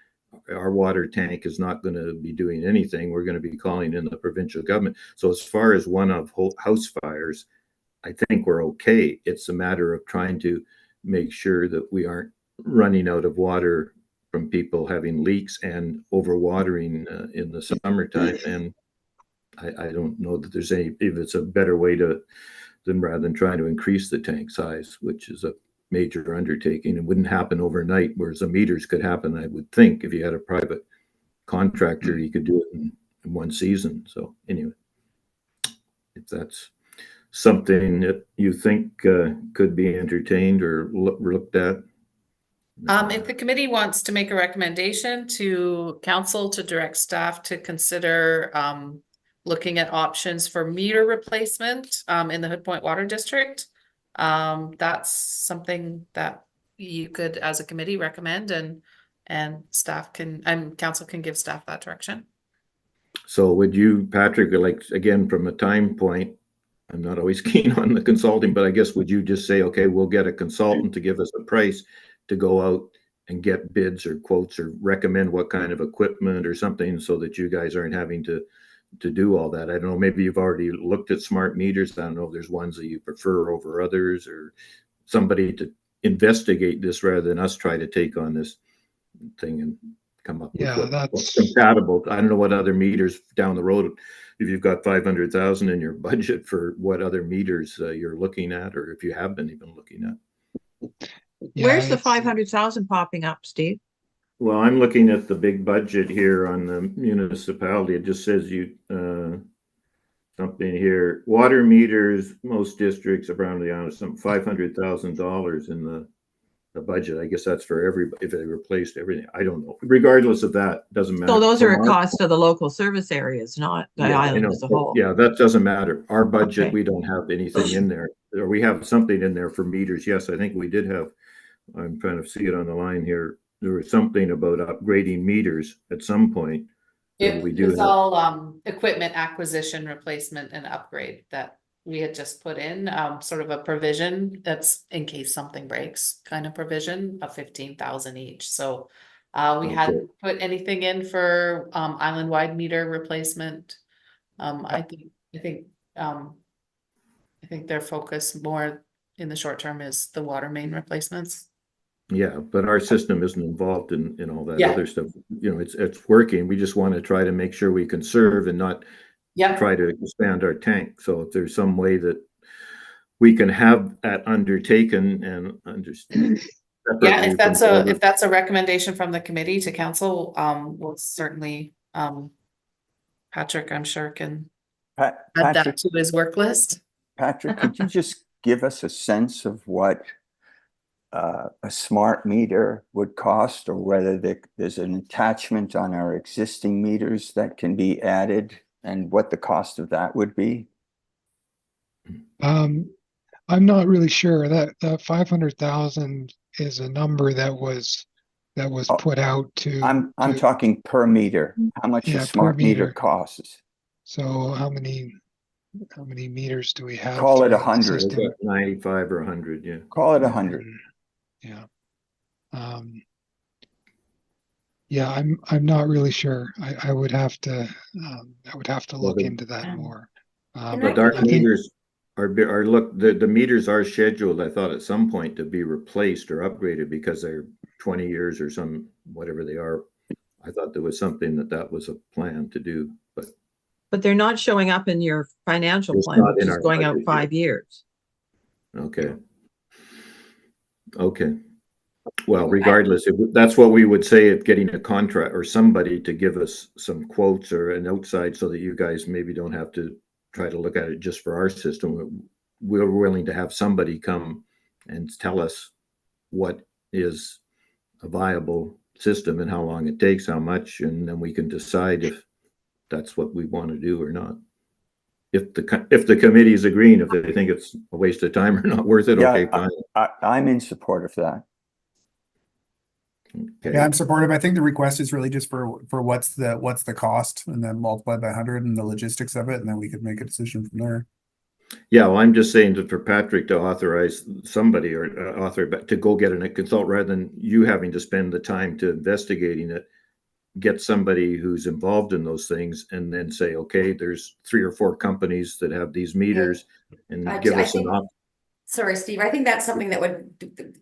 our water tank is not going to be doing anything. We're going to be calling in the provincial government. So as far as one-off house fires, I think we're okay. It's a matter of trying to make sure that we aren't running out of water from people having leaks and overwatering in the summertime. And I don't know that there's any, if it's a better way to, than rather than trying to increase the tank size, which is a major undertaking. It wouldn't happen overnight, whereas the meters could happen, I would think, if you had a private contractor, you could do it in one season. So anyway, if that's something that you think could be entertained or looked at. If the committee wants to make a recommendation to council to direct staff to consider looking at options for meter replacement in the Hood Point Water District, that's something that you could, as a committee, recommend, and staff can, and council can give staff that direction. So would you, Patrick, like, again, from a time point, I'm not always keen on the consulting, but I guess would you just say, okay, we'll get a consultant to give us a price to go out and get bids or quotes or recommend what kind of equipment or something so that you guys aren't having to do all that? I don't know, maybe you've already looked at smart meters. I don't know if there's ones that you prefer over others, or somebody to investigate this rather than us try to take on this thing and come up with what's compatible. I don't know what other meters down the road, if you've got 500,000 in your budget, for what other meters you're looking at, or if you have been even looking at. Yeah, Where's the 500,000 popping up, Steve? Well, I'm looking at the big budget here on the municipality. It just says something here. Water meters, most districts around the island, some $500,000 in the budget. I guess that's for everybody if they replaced everything. I don't know. Regardless of that, doesn't matter. So those are a cost to the local service areas, not the island as a whole. Yeah, that doesn't matter. Our budget, Okay. we don't have anything in there. Or we have something in there for meters. Yes, I think we did have. I'm trying to see it on the line here. There was something about upgrading meters at some point. It's all equipment acquisition, replacement, and upgrade that we had just put in, sort of a provision that's in case something breaks kind of provision of 15,000 each. So we hadn't put anything in for island-wide meter replacement. I think their focus more in the short term is the water main replacements. Yeah, but our system isn't involved in all that Yeah. other stuff. You know, it's working. We just want to try to make sure we conserve and not try to expand our tank. So if there's some way that we can have that undertaken and understand. Yeah, if that's a recommendation from the committee to council, we'll certainly, Patrick, I'm sure, can add that to his work list. Patrick, could you just give us a sense of what a smart meter would cost, or whether there's an attachment on our existing meters that can be added, and what the cost of that would be? I'm not really sure. That 500,000 is a number that was put out to. I'm talking per meter. How much a smart meter costs? So how many meters do we have? Call it 100. 95 or 100, yeah. Call it 100. Yeah. Yeah, I'm not really sure. I would have to look into that more. But our meters are look, the meters are scheduled, I thought, at some point to be replaced or upgraded because they're 20 years or some whatever they are. I thought there was something that was a plan to do, but But they're not showing up in your financial It's plan, not which in is our going out budget 5 years. Okay. Okay. Well, regardless, that's what we would say if getting a contract or somebody to give us some quotes or an outside so that you guys maybe don't have to try to look at it just for our system. We're willing to have somebody come and tell us what is a viable system and how long it takes, how much, and then we can decide if that's what we want to do or not. If the committee is agreeing, if they think it's a waste of time or not worth it, okay, Yeah, fine. I'm in support of that. Okay. Yeah, I'm supportive. I think the request is really just for what's the cost, and then multiply by 100 and the logistics of it, and then we could make a decision from there. Yeah, well, I'm just saying that for Patrick to authorize somebody or author to go get a consult rather than you having to spend the time to investigating it, get somebody who's involved in those things and then say, okay, there's 3 or 4 companies that have these meters and give us an option. Sorry, Steve, I think that's something that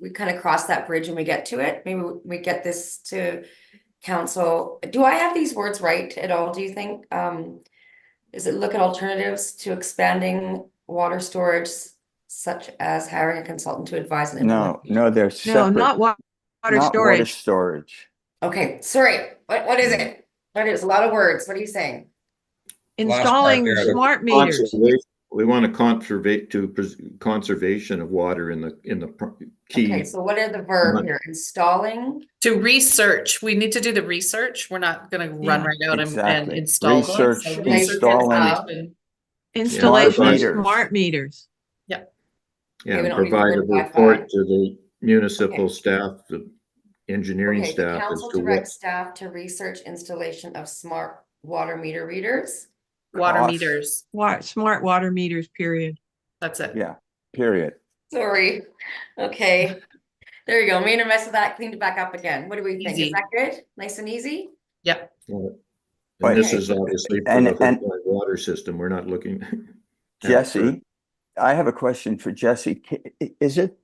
we kind of cross that bridge when we get to it. Maybe we get this to council. Do I have these words right at all, do you think? Is it look at alternatives to expanding water storage, such as hiring a consultant to advise and No, implement? they're No, separate. not water Not water storage. storage. Okay, sorry, what is it? What is, a lot of words, what are you saying? Last part Installing there. smart meters. We want to conservation of water in the key. Okay, so what are the verb here? Installing? To research, we need to do the research. We're not gonna run Yeah, right out and exactly. install them. Research, So installing. and- Installation of meters. smart meters. Yeah, Okay, we and don't need to provide a verify. report to the municipal Okay. staff, the engineering Okay, the staff as council to what. directs staff to research installation of smart water meter readers. Water Cost. meters, Smart water meters, period. that's it. Yeah, period. Sorry, okay. There you go, made a mess of that, cleaned it back up again. What do we think? Is Easy. that good? Nice and easy? Yep. And this Okay. is obviously for And- the and- whole water system. We're not looking. Jesse, I have a question for Jesse. Is it,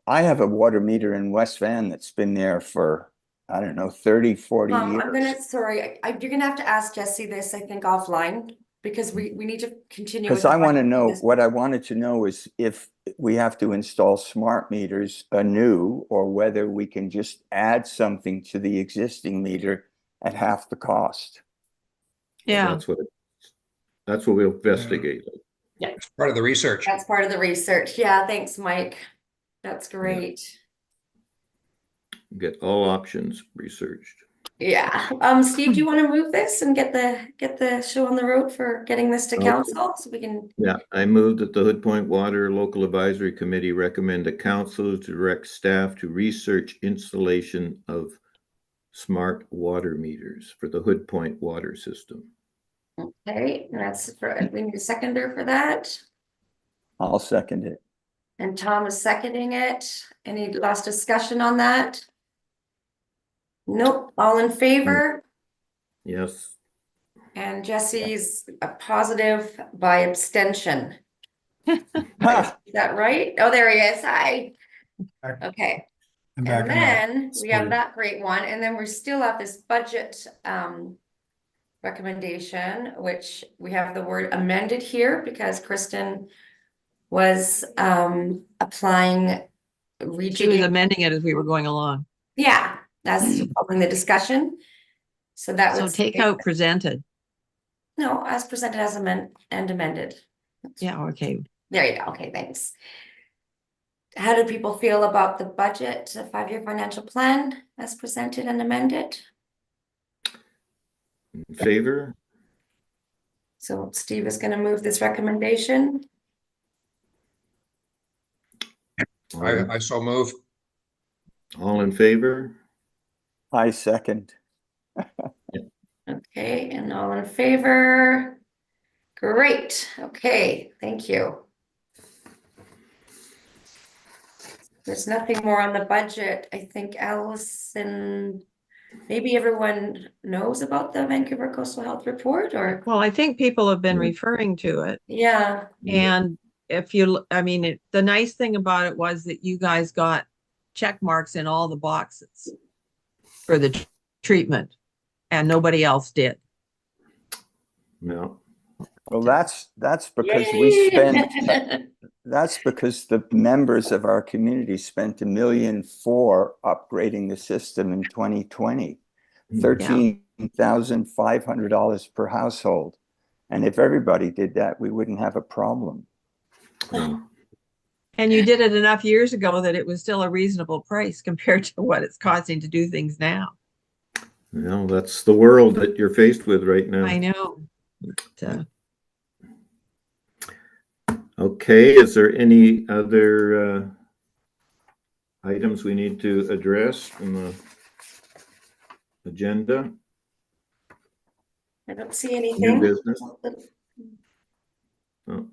I have a water meter in West Van that's been there for, I don't know, 30, 40 I'm years. gonna, sorry, you're gonna have to ask Jesse this, I think offline, because we need to continue. Because with I the want to budget know, this- what I wanted to know is if we have to install smart meters anew, or whether we can just add something to the existing meter at half the cost. Yeah, That's what we'll investigate. It's part of the research. That's part of the research. Yeah, thanks, Mike. That's great. Get all options researched. Yeah, Steve, do you want to move this and get the show on the road for getting this to Okay. council so we can? Yeah, I move that the Hood Point Water Local Advisory Committee recommend to council to direct staff to research installation of smart water meters for the Hood Point water system. Okay, and that's for, we need a seconder for that. I'll second it. And Tom is seconding it. Any last discussion on that? Nope, all in favor? Yes, And Jesse's a positive by abstention. Ha! Is that right? Oh, there he is. Hi. Back. Okay, I'm back and in that. then we have Supported. that great one, and then we still have this budget recommendation, which we have the word amended here because Kristen was applying she was rejigging. amending it as we were going along. Yeah, that's following the discussion. So that So was take out presented. no, as presented as amended. Yeah, okay. There you go. Okay, thanks. How do people feel about the budget, the 5-year financial plan as presented and amended? in favor? So Steve is going to move this recommendation. I so move. All in favor? I second. Okay, and all in favor? Great. Okay, thank you. There's nothing more on the budget. I think Allison, maybe everyone knows about the Vancouver Coastal Health Report or, Well, I think people have been Yeah. referring to it. yeah, And if you, I mean, the nice thing about it was that you guys got check marks in all the boxes for the treatment and nobody else did. No. Well, that's because we spent, that's because the members of our community spent $1.4 million upgrading the system in 2020. $13,500 per household. And if everybody did that, we wouldn't have a problem. Yeah. And you did it enough years ago that it was still a reasonable price compared to what it's costing to do things now. No, that's the world that you're faced with right now. I know. Okay, is there any other items we need to address in the agenda? I don't see New anything. business? No.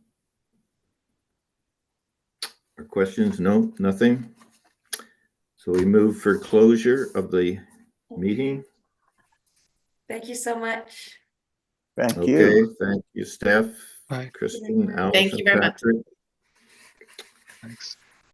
Or questions? No, nothing. So we move for closure of the meeting. Thank you so much. Thank Okay, you. thank you, Steph, Bye. Kristen, Thank Allison, you very much. Patrick. Thanks.